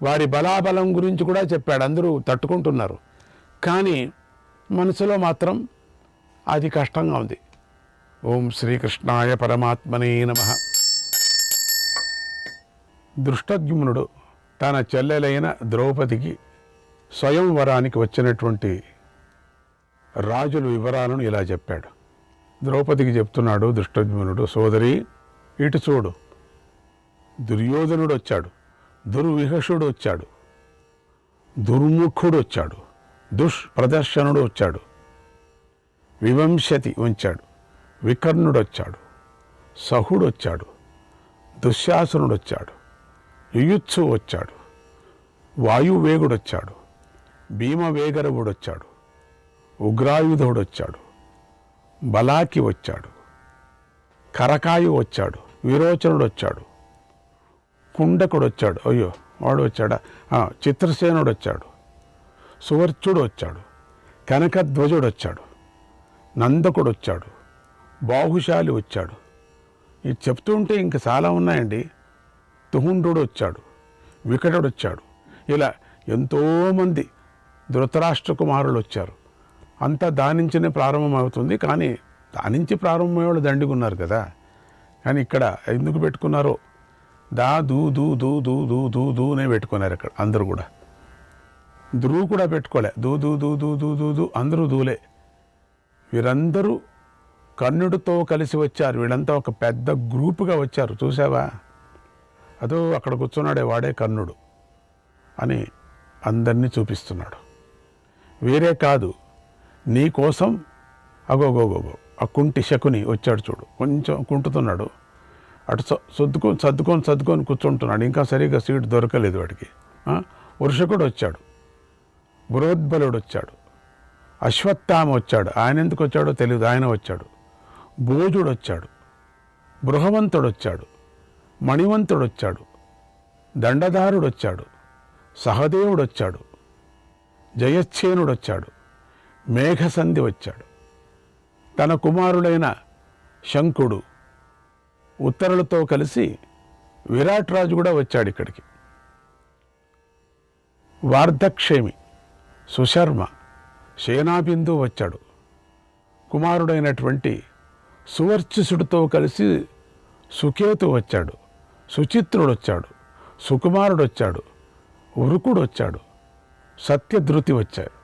వారి బలాబలం గురించి కూడా చెప్పాడు. అందరూ తట్టుకుంటున్నారు, కానీ మనసులో మాత్రం అది కష్టంగా ఉంది. ఓం శ్రీకృష్ణాయ పరమాత్మనే నమః. ధృష్టద్యుమ్నుడు తన చెల్లెలైన ద్రౌపదికి స్వయంవరానికి వచ్చినటువంటి రాజుల వివరాలను ఇలా చెప్పాడు. ద్రౌపదికి చెప్తున్నాడు ధృష్టద్యుమ్నుడు, సోదరి ఇటు చూడు, దుర్యోధనుడు వచ్చాడు, దుర్విహషుడు వచ్చాడు, దుర్ముఖుడు వచ్చాడు, దుష్ప్రదర్శనుడు వచ్చాడు, వివంశతి వచ్చాడు, వికర్ణుడు వచ్చాడు, సహుడు వచ్చాడు, దుశ్శాసనుడు వచ్చాడు, యుయుత్సు వచ్చాడు, వాయువేగుడు వచ్చాడు, భీమవేగరవుడు వచ్చాడు, ఉగ్రాయుధుడు వచ్చాడు, బలాకి వచ్చాడు, కరకాయు వచ్చాడు, విరోచనుడు వచ్చాడు, కుండకుడు వచ్చాడు, అయ్యో వాడు వచ్చాడా, చిత్రసేనుడు వచ్చాడు, సువర్చుడు వచ్చాడు, కనకధ్వజుడు వచ్చాడు, నందకుడు వచ్చాడు, బాహుశాలి వచ్చాడు. ఇది చెప్తూ ఉంటే ఇంక చాలా ఉన్నాయండి. తుహుండు వచ్చాడు, వికటుడు వచ్చాడు. ఇలా ఎంతోమంది ధృతరాష్ట్ర కుమారులు వచ్చారు. అంతా దానించనే ప్రారంభమవుతుంది. కానీ దానించి ప్రారంభమయ్యే వాళ్ళు దండిగా ఉన్నారు కదా. కానీ ఇక్కడ ఎందుకు పెట్టుకున్నారో దా దూ దూ దూ దూ దూ దూ దూనే పెట్టుకున్నారు. ఇక్కడ అందరూ కూడా ధ్రువు కూడా పెట్టుకోలే. దూ దూ దూ దూ దూ దూ దూ అందరూ దూలే. వీరందరూ కర్ణుడితో కలిసి వచ్చారు. వీళ్ళంతా ఒక పెద్ద గ్రూపుగా వచ్చారు. చూసావా, అదో అక్కడ కూర్చున్నాడే వాడే కర్ణుడు అని అందరినీ చూపిస్తున్నాడు. వేరే కాదు, నీ కోసం అగోగోగోగో ఆ కుంటి శకుని వచ్చాడు చూడు, కొంచెం కుంటుతున్నాడు. అటు సర్దుకొని కూర్చుంటున్నాడు. ఇంకా సరిగ్గా సీటు దొరకలేదు వాడికి. వృషకుడు వచ్చాడు, బృహద్బలుడు వచ్చాడు, అశ్వత్థామ వచ్చాడు. ఆయన ఎందుకు వచ్చాడో తెలియదు, ఆయన వచ్చాడు. భోజుడు వచ్చాడు, బృహవంతుడు వచ్చాడు, మణివంతుడు వచ్చాడు, దండధారుడు వచ్చాడు, సహదేవుడు వచ్చాడు, జయచ్ఛేనుడు వచ్చాడు, మేఘసంధి వచ్చాడు, తన కుమారుడైన శంకుడు, ఉత్తరులతో కలిసి విరాట్ రాజు కూడా వచ్చాడు ఇక్కడికి. వార్ధక్షేమి, సుశర్మ, సేనాబిందు వచ్చాడు. కుమారుడైనటువంటి సువర్చిసుడితో కలిసి సుకేతు వచ్చాడు, సుచిత్రుడు వచ్చాడు, సుకుమారుడు వచ్చాడు, ఉరుకుడు వచ్చాడు, సత్యధృతి వచ్చాడు,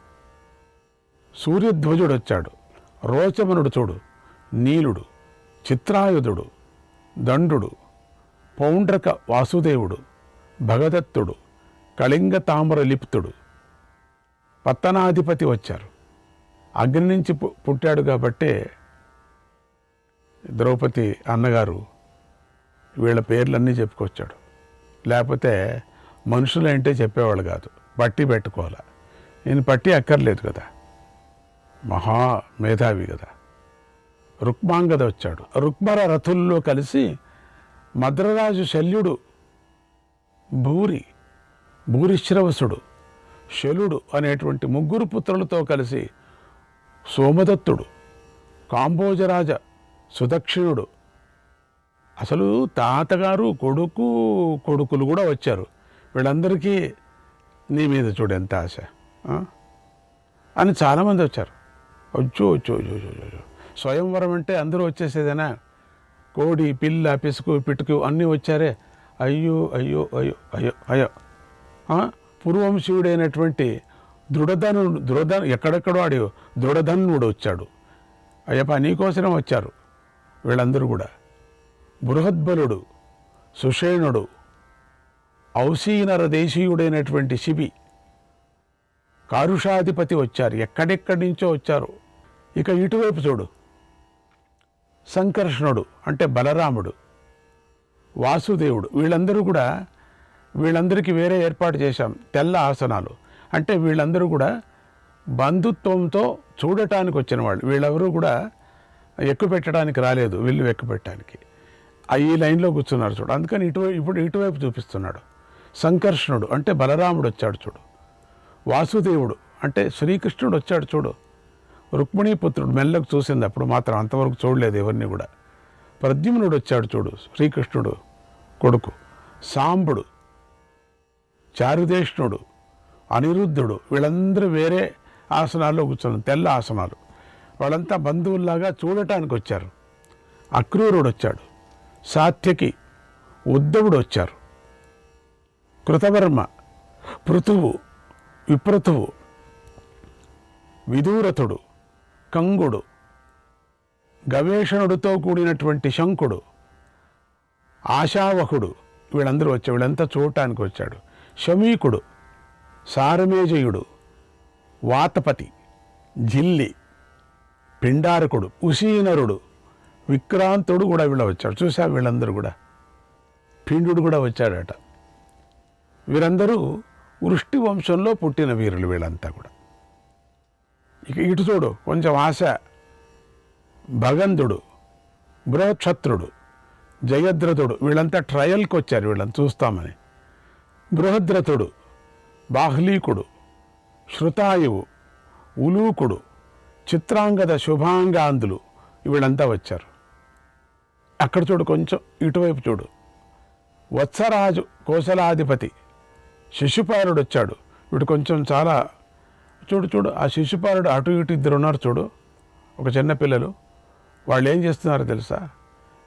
సూర్యధ్వజుడు వచ్చాడు, రోచమనుడు చూడు, నీలుడు, చిత్రాయుధుడు, దండుడు, పౌండ్రక వాసుదేవుడు, భగదత్తుడు, కళింగ తామ్ర లిప్తుడు, పత్తనాధిపతి వచ్చారు. అగ్ని నుంచి పుట్టాడు కాబట్టే ద్రౌపది అన్నగారు వీళ్ళ పేర్లన్నీ చెప్పుకొచ్చాడు. లేకపోతే మనుషులంటే చెప్పేవాళ్ళు కాదు, పట్టి పెట్టుకోవాలి. నేను పట్టి అక్కర్లేదు కదా, మహా మేధావి కదా. రుక్మాంగద వచ్చాడు. రుక్మర రథుల్లో కలిసి మద్రరాజు శల్యుడు, భూరిశ్రవసుడు, శలుడు అనేటువంటి ముగ్గురు పుత్రులతో కలిసి సోమదత్తుడు, కాంబోజరాజ సుదక్షిణుడు, అసలు తాతగారు కొడుకులు కూడా వచ్చారు. వీళ్ళందరికీ నీ మీద చూడు ఎంత ఆశ అని చాలామంది వచ్చారు. వచ్చో స్వయంవరం అంటే అందరూ వచ్చేసేదేనా? కోడి, పిల్ల, పిసుకు, పిటుకు అన్నీ వచ్చారే. అయ్యో అయ్యో అయ్యో అయ్యో అయ్యో. పూర్వంశీయుడైనటువంటి దృఢధను ఎక్కడెక్కడో ఆడి దృఢధనుడు వచ్చాడు. అయ్యప్ప నీకోసరం వచ్చారు వీళ్ళందరూ కూడా. బృహద్బలుడు, సుషేణుడు, ఔసీనర దేశీయుడైనటువంటి శిబి, కారుషాధిపతి వచ్చారు, ఎక్కడెక్కడి నుంచో వచ్చారు. ఇక ఇటువైపు చూడు, సంకర్షణుడు అంటే బలరాముడు, వాసుదేవుడు, వీళ్ళందరూ కూడా, వీళ్ళందరికీ వేరే ఏర్పాటు చేశాం తెల్ల ఆసనాలు. అంటే వీళ్ళందరూ కూడా బంధుత్వంతో చూడటానికి వచ్చిన వాళ్ళు, వీళ్ళెవరూ కూడా ఎక్కువ పెట్టడానికి రాలేదు, విల్లు ఎక్కువ పెట్టడానికి. ఈ లైన్లో కూర్చున్నారు చూడు. అందుకని ఇప్పుడు ఇటువైపు చూపిస్తున్నాడు. సంకర్షణుడు అంటే బలరాముడు వచ్చాడు చూడు. వాసుదేవుడు అంటే శ్రీకృష్ణుడు వచ్చాడు చూడు. రుక్మిణీపుత్రుడు మెల్లకు చూసింది, అప్పుడు మాత్రం అంతవరకు చూడలేదు ఎవరిని కూడా. ప్రద్యుమ్నుడు వచ్చాడు చూడు, శ్రీకృష్ణుడు కొడుకు. సాంబుడు, చారుదేష్ణుడు, అనిరుద్ధుడు, వీళ్ళందరూ వేరే ఆసనాల్లో కూర్చున్నారు, తెల్ల ఆసనాలు. వాళ్ళంతా బంధువుల్లాగా చూడటానికి వచ్చారు. అక్రూరుడు వచ్చాడు, సాత్యకి, ఉద్ధవుడు వచ్చారు, కృతవర్మ, పృథువు, విప్రతువు, విదూరథుడు, కంగుడు, గవేషణుడితో కూడినటువంటి శంకుడు, ఆశావహుడు, వీళ్ళందరూ వచ్చారు. వీళ్ళంతా చూడటానికి వచ్చాడు. శమీకుడు, సారమేజయుడు, వాతపతి, జిల్లి, పిండారకుడు, ఉసీనరుడు, విక్రాంతుడు కూడా వీళ్ళ వచ్చాడు. చూసా వీళ్ళందరూ కూడా. పిండుడు కూడా వచ్చాడట. వీరందరూ వృష్టి వంశంలో పుట్టిన వీరులు వీళ్ళంతా కూడా. ఇక ఇటు చూడు, కొంచెం ఆశ, భగంధుడు, బృహక్షత్రుడు, జయద్రథుడు, వీళ్ళంతా ట్రయల్కి వచ్చారు వీళ్ళని చూస్తామని. బృహద్రథుడు, బాహ్లీకుడు, శృతాయువు, ఉలూకుడు, చిత్రాంగద, శుభాంగాంధులు, వీళ్ళంతా వచ్చారు. అక్కడ చూడు, కొంచెం ఇటువైపు చూడు, వత్సరాజు, కోసలాధిపతి, శిశుపాలుడు వచ్చాడు. వీడు కొంచెం చాలా చూడు, ఆ శిశుపాలుడు అటు ఇటు ఇద్దరు ఉన్నారు చూడు, ఒక చిన్న పిల్లలు. వాళ్ళు ఏం చేస్తున్నారో తెలుసా?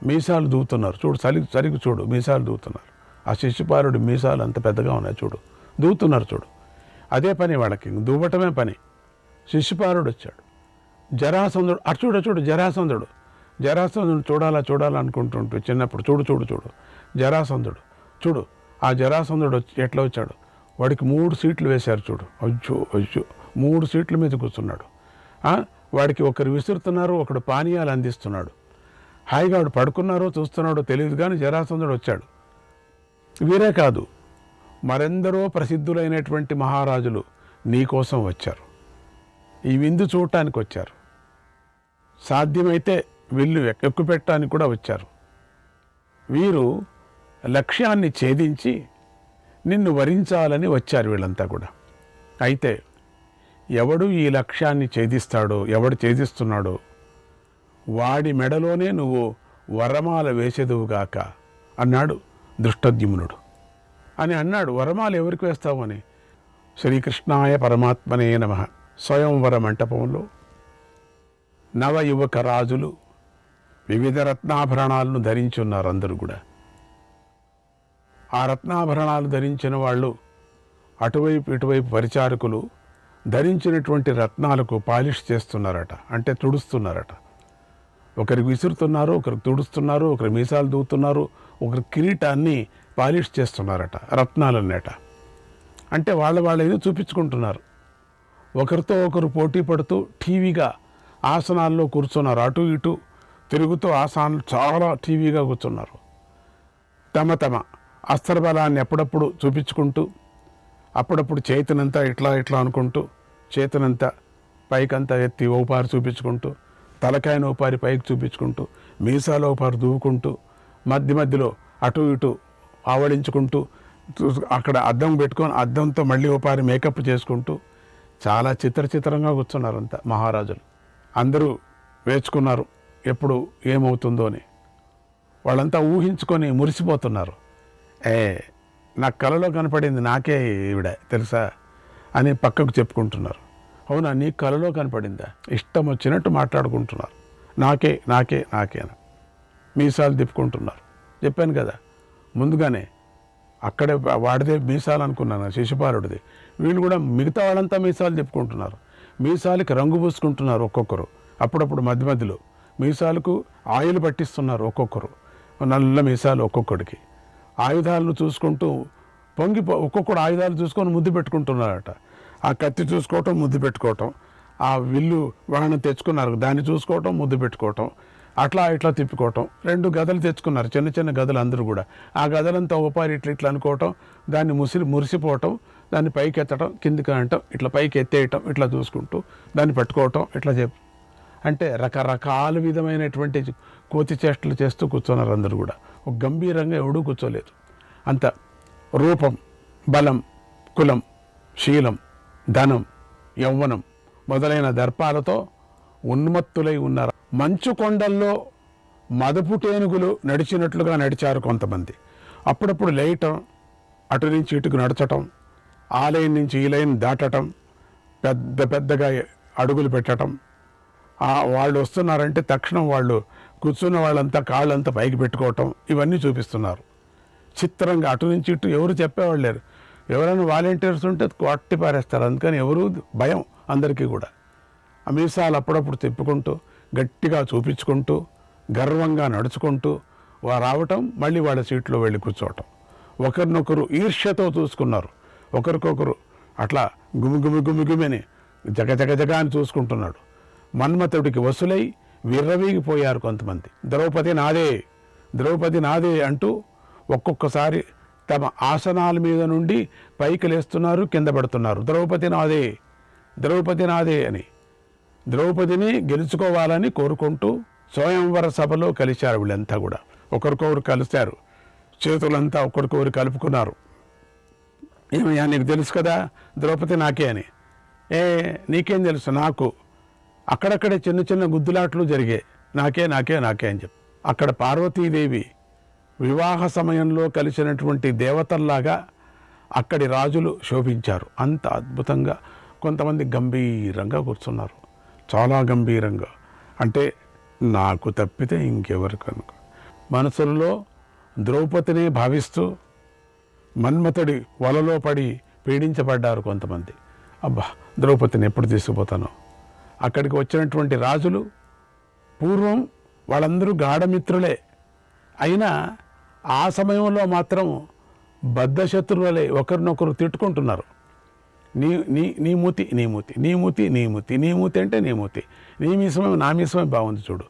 మీసాలు దూవుతున్నారు చూడు, సరిగ్గా చూడు, మీసాలు దూవుతున్నారు. ఆ శిశుపాలుడు మీసాలు అంత పెద్దగా ఉన్నాయి చూడు, దూవుతున్నారు చూడు. అదే పని వాళ్ళకి, దూవటమే పని. శిశుపాలుడు వచ్చాడు. జరాసంధుడు, అటు చూడు, జరాసంధుడు చూడాలనుకుంటుంటూ చిన్నప్పుడు చూడు జరాసంధుడు చూడు. ఆ జరాసంధుడు ఎట్లా వచ్చాడు? వాడికి 3 సీట్లు వేశారు చూడు. అయ్యో 3 సీట్ల మీద కూర్చున్నాడు. వాడికి ఒకరు విసురుతున్నారు, ఒకడు పానీయాలు అందిస్తున్నాడు. హాయిగా వాడు పడుకున్నారో చూస్తున్నాడో తెలియదు, కానీ జరాసంధుడు వచ్చాడు. వీరే కాదు, మరెందరో ప్రసిద్ధులైనటువంటి మహారాజులు నీ కోసం వచ్చారు, ఈ విందు చూడటానికి వచ్చారు. సాధ్యమైతే విల్లు ఎక్కుపెట్టడానికి కూడా వచ్చారు. వీరు లక్ష్యాన్ని ఛేదించి నిన్ను వరించాలని వచ్చారు వీళ్ళంతా కూడా. అయితే ఎవడు ఈ లక్ష్యాన్ని ఛేదిస్తాడో, ఎవడు ఛేదిస్తున్నాడో వాడి మెడలోనే నువ్వు వరమాల వేసేదువుగాక అన్నాడు దృష్టద్యుమ్నుడు. అని అన్నాడు. వరమాలు ఎవరికి వేస్తావు అని. శ్రీకృష్ణాయ పరమాత్మనే నమః. స్వయంవర మంటపంలో నవయువక రాజులు వివిధ రత్నాభరణాలను ధరించున్నారు అందరూ కూడా. ఆ రత్నాభరణాలు ధరించిన వాళ్ళు, అటువైపు ఇటువైపు పరిచారకులు ధరించినటువంటి రత్నాలకు పాలిష్ చేస్తున్నారట, అంటే తుడుస్తున్నారట. ఒకరికి విసురుతున్నారు, ఒకరికి తుడుస్తున్నారు, ఒకరు మీసాలు దూతున్నారు, ఒకరి కిరీటాన్ని పాలిష్ చేస్తున్నారట, రత్నాలన్నట. అంటే వాళ్ళ ఏదో చూపించుకుంటున్నారు. ఒకరితో ఒకరు పోటీ పడుతూ టీవీగా ఆసనాల్లో కూర్చున్నారు. అటు ఇటు తిరుగుతూ ఆసనాలు చాలా టీవీగా కూర్చున్నారు. తమ అస్త్రబలాన్ని అప్పుడప్పుడు చూపించుకుంటూ, అప్పుడప్పుడు చేతినంతా ఇట్లా అనుకుంటూ, చేతినంతా పైకంతా ఎత్తి ఓపారి చూపించుకుంటూ, తలకాయను ఓపారి పైకి చూపించుకుంటూ, మీసాలు ఓపారి దూవుకుంటూ, మధ్యలో అటు ఇటు ఆవడించుకుంటూ, అక్కడ అద్దం పెట్టుకొని అద్దంతో మళ్ళీ ఓపారి మేకప్ చేసుకుంటూ చాలా చిత్రంగా కూర్చున్నారు అంతా మహారాజులు. అందరూ వేచుకున్నారు ఎప్పుడు ఏమవుతుందో అని. వాళ్ళంతా ఊహించుకొని మురిసిపోతున్నారు. నాకు కలలో కనపడింది, నాకే ఈవిడ తెలుసా అని పక్కకు చెప్పుకుంటున్నారు. అవునా, నీకు కలలో కనపడిందా? ఇష్టం వచ్చినట్టు మాట్లాడుకుంటున్నారు. నాకే అని మీసాలు తిప్పుకుంటున్నారు. చెప్పాను కదా ముందుగానే, అక్కడే వాడిదే మీసాలు అనుకున్నాను, శిశుపాలుడిది. వీళ్ళు కూడా మిగతా వాళ్ళంతా మీసాలు తిప్పుకుంటున్నారు. మీసాలకి రంగు పూసుకుంటున్నారు ఒక్కొక్కరు. అప్పుడప్పుడు మధ్యలో మీసాలకు ఆయిల్ పట్టిస్తున్నారు ఒక్కొక్కరు, నల్ల మీసాలు ఒక్కొక్కడికి. ఆయుధాలను చూసుకుంటూ ఒక్కొక్కడు ఆయుధాలు చూసుకొని ముద్దు పెట్టుకుంటున్నారట. ఆ కత్తి చూసుకోవటం, ముద్దు పెట్టుకోవటం, ఆ విల్లు వాహనం తెచ్చుకున్నారు, దాన్ని చూసుకోవటం, ముద్దు పెట్టుకోవటం, అట్లా ఇట్లా తిప్పుకోవటం. 2 గదలు తెచ్చుకున్నారు, చిన్న చిన్న గదలు అందరూ కూడా. ఆ గదలంతా ఒకపారి ఇట్లా అనుకోవటం, దాన్ని మురిసిపోవటం, దాన్ని పైకి ఎత్తడం, కిందికి అనటం, ఇట్లా పైకి ఎత్తేయటం, ఇట్లా చూసుకుంటూ దాన్ని పట్టుకోవటం, ఇట్లా అంటే రకరకాల విధమైనటువంటి కోతి చేష్టలు చేస్తూ కూర్చున్నారు అందరూ కూడా. ఒక గంభీరంగా ఎవడూ కూర్చోలేదు. అంత రూపం, బలం, కులం, శీలం, ధనం, యౌవనం మొదలైన దర్పాలతో ఉన్మత్తులై ఉన్నారు. మంచు కొండల్లో మదపు టేనుగులు నడిచినట్లుగా నడిచారు కొంతమంది. అప్పుడప్పుడు లేయటం, అటు నుంచి ఇటుకు నడచటం, ఆ లైన్ నుంచి ఈ లైన్ దాటటం, పెద్దగా అడుగులు పెట్టడం. వాళ్ళు వస్తున్నారంటే తక్షణం వాళ్ళు కూర్చున్న వాళ్ళంతా కాళ్ళంతా పైకి పెట్టుకోవటం, ఇవన్నీ చూపిస్తున్నారు. చిత్రంగా అటు నుంచి ఇటు ఎవరు చెప్పేవాళ్ళు లేరు. ఎవరైనా వాలంటీర్స్ ఉంటే కొట్టి పారేస్తారు. అందుకని ఎవరు భయం అందరికీ కూడా. ఆ మీసాలు అప్పుడప్పుడు తిప్పుకుంటూ, గట్టిగా చూపించుకుంటూ, గర్వంగా నడుచుకుంటూ రావటం, మళ్ళీ వాళ్ళ సీట్లో వెళ్ళి కూర్చోవటం. ఒకరినొకరు ఈర్ష్యతో చూసుకున్నారు. ఒకరికొకరు అట్లా గుమిగుమిని జగజగజగా అని చూసుకుంటున్నాడు. మన్మథుడికి వసులై విర్రవీగిపోయారు కొంతమంది. ద్రౌపది నాదే అంటూ ఒక్కొక్కసారి తమ ఆసనాల మీద నుండి పైకి లేస్తున్నారు, కింద పడుతున్నారు. ద్రౌపది నాదే అని ద్రౌపదిని గెలుచుకోవాలని కోరుకుంటూ స్వయంవర సభలో కలిశారు. వీళ్ళంతా కూడా ఒకరికొకరు కలిశారు, చేతులంతా ఒకరికొకరు కలుపుకున్నారు. ఏమయ్యా నీకు తెలుసు కదా ద్రౌపది నాకే అని. నీకేం తెలుసు? నాకు అక్కడక్కడే చిన్న చిన్న గుద్దులాట్లు జరిగాయి. నాకే అని చెప్పి అక్కడ పార్వతీదేవి వివాహ సమయంలో కలిసినటువంటి దేవతల్లాగా అక్కడి రాజులు శోభించారు. అంత అద్భుతంగా కొంతమంది గంభీరంగా కూర్చున్నారు, చాలా గంభీరంగా. అంటే నాకు తప్పితే ఇంకెవరు కనుక మనసుల్లో ద్రౌపదినే భావిస్తూ మన్మథుడి వలలో పడి పీడించబడ్డారు కొంతమంది. అబ్బా, ద్రౌపదిని ఎప్పుడు తీసుకుపోతానో. అక్కడికి వచ్చినటువంటి రాజులు పూర్వం వాళ్ళందరూ గాఢమిత్రులే అయినా ఆ సమయంలో మాత్రం బద్ధశత్రువులే ఒకరినొకరు తిట్టుకుంటున్నారు. నీ మూతి అంటే నీ మూతి, నీ మీసమే నా మీసమే బాగుంది చూడు,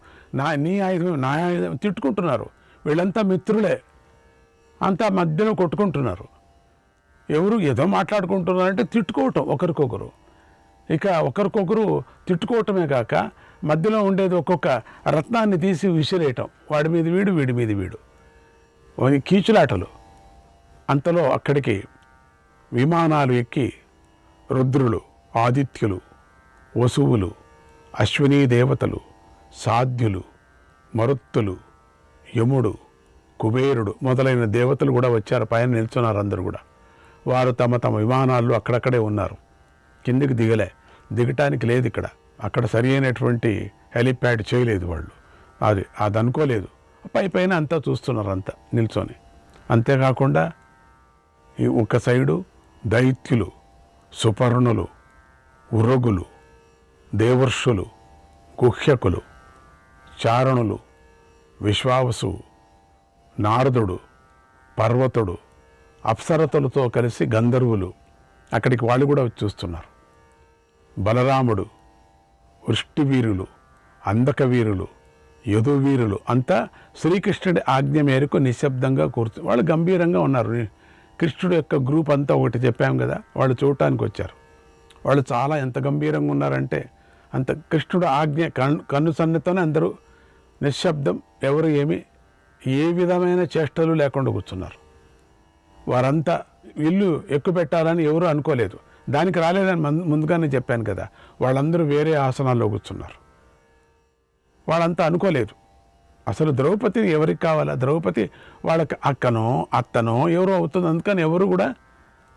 నీ ఆయుధమే నా ఆయుధం, తిట్టుకుంటున్నారు. వీళ్ళంతా మిత్రులే, అంతా మధ్యలో కొట్టుకుంటున్నారు. ఎవరు ఏదో మాట్లాడుకుంటున్నారంటే తిట్టుకోవటం ఒకరికొకరు. ఇక ఒకరికొకరు తిట్టుకోవటమే కాక మధ్యలో ఉండేది ఒక్కొక్క రత్నాన్ని తీసి విసిరేయటం, వాడి మీద వీడు, వీడి మీద వీడు, కీచులాటలు. అంతలో అక్కడికి విమానాలు ఎక్కి రుద్రులు, ఆదిత్యులు, వసువులు, అశ్వినీ దేవతలు, సాధ్యులు, మరుత్తులు, యముడు, కుబేరుడు మొదలైన దేవతలు కూడా వచ్చారు. పైన నిల్చున్నారు అందరూ కూడా. వారు తమ తమ విమానాల్లో అక్కడక్కడే ఉన్నారు, కిందికి దిగటానికి లేదు ఇక్కడ. అక్కడ సరి అయినటువంటి హెలిప్యాడ్ చేయలేదు వాళ్ళు, అది అనుకోలేదు. పైన అంతా చూస్తున్నారు, అంతా నిల్చొని. అంతేకాకుండా ఈ ఒక సైడు దైత్యులు, సుపర్ణులు, ఉరగులు, దేవర్షులు, గుహ్యకులు, చారణులు, విశ్వావసు, నారదుడు, పర్వతుడు, అప్సరతులతో కలిసి గంధర్వులు అక్కడికి వాళ్ళు కూడా వచ్చి చూస్తున్నారు. బలరాముడు, వృష్టివీరులు, అందకవీరులు, యదువీరులు అంతా శ్రీకృష్ణుడి ఆజ్ఞ మేరకు నిశ్శబ్దంగా వాళ్ళు గంభీరంగా ఉన్నారు. కృష్ణుడు యొక్క గ్రూప్ అంతా ఒకటి చెప్పాం కదా, వాళ్ళు చూడటానికి వచ్చారు. వాళ్ళు చాలా ఎంత గంభీరంగా ఉన్నారంటే అంత కృష్ణుడు ఆజ్ఞ కన్ను సన్నతోనే అందరూ నిశ్శబ్దం, ఎవరు ఏ విధమైన చేష్టలు లేకుండా కూర్చున్నారు. వారంతా ఇల్లు ఎక్కువ పెట్టాలని ఎవరు అనుకోలేదు. దానికి రాలేదని ముందుగానే చెప్పాను కదా, వాళ్ళందరూ వేరే ఆసనాల్లో కూర్చున్నారు. వాళ్ళంతా అనుకోలేదు. అసలు ద్రౌపదిని ఎవరికి కావాలా? ద్రౌపది వాళ్ళకి అక్కనో అత్తనో ఎవరో అవుతుంది. అందుకని ఎవరు కూడా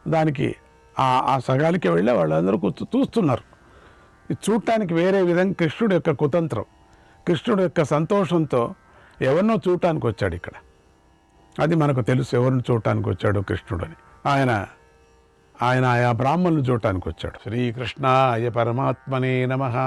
దానికి ఆ సగాలికి వెళ్ళే వాళ్ళందరూ చూస్తున్నారు. చూడటానికి వేరే విధంగా కృష్ణుడు యొక్క కుతంత్రం, కృష్ణుడు యొక్క సంతోషంతో ఎవరినో చూడటానికి వచ్చాడు ఇక్కడ. అది మనకు తెలుసు ఎవరిని చూడటానికి వచ్చాడు కృష్ణుడు అని. ఆయన ఆయా బ్రాహ్మణులు చూడటానికి వచ్చాడు. శ్రీకృష్ణాయ పరమాత్మనే నమః.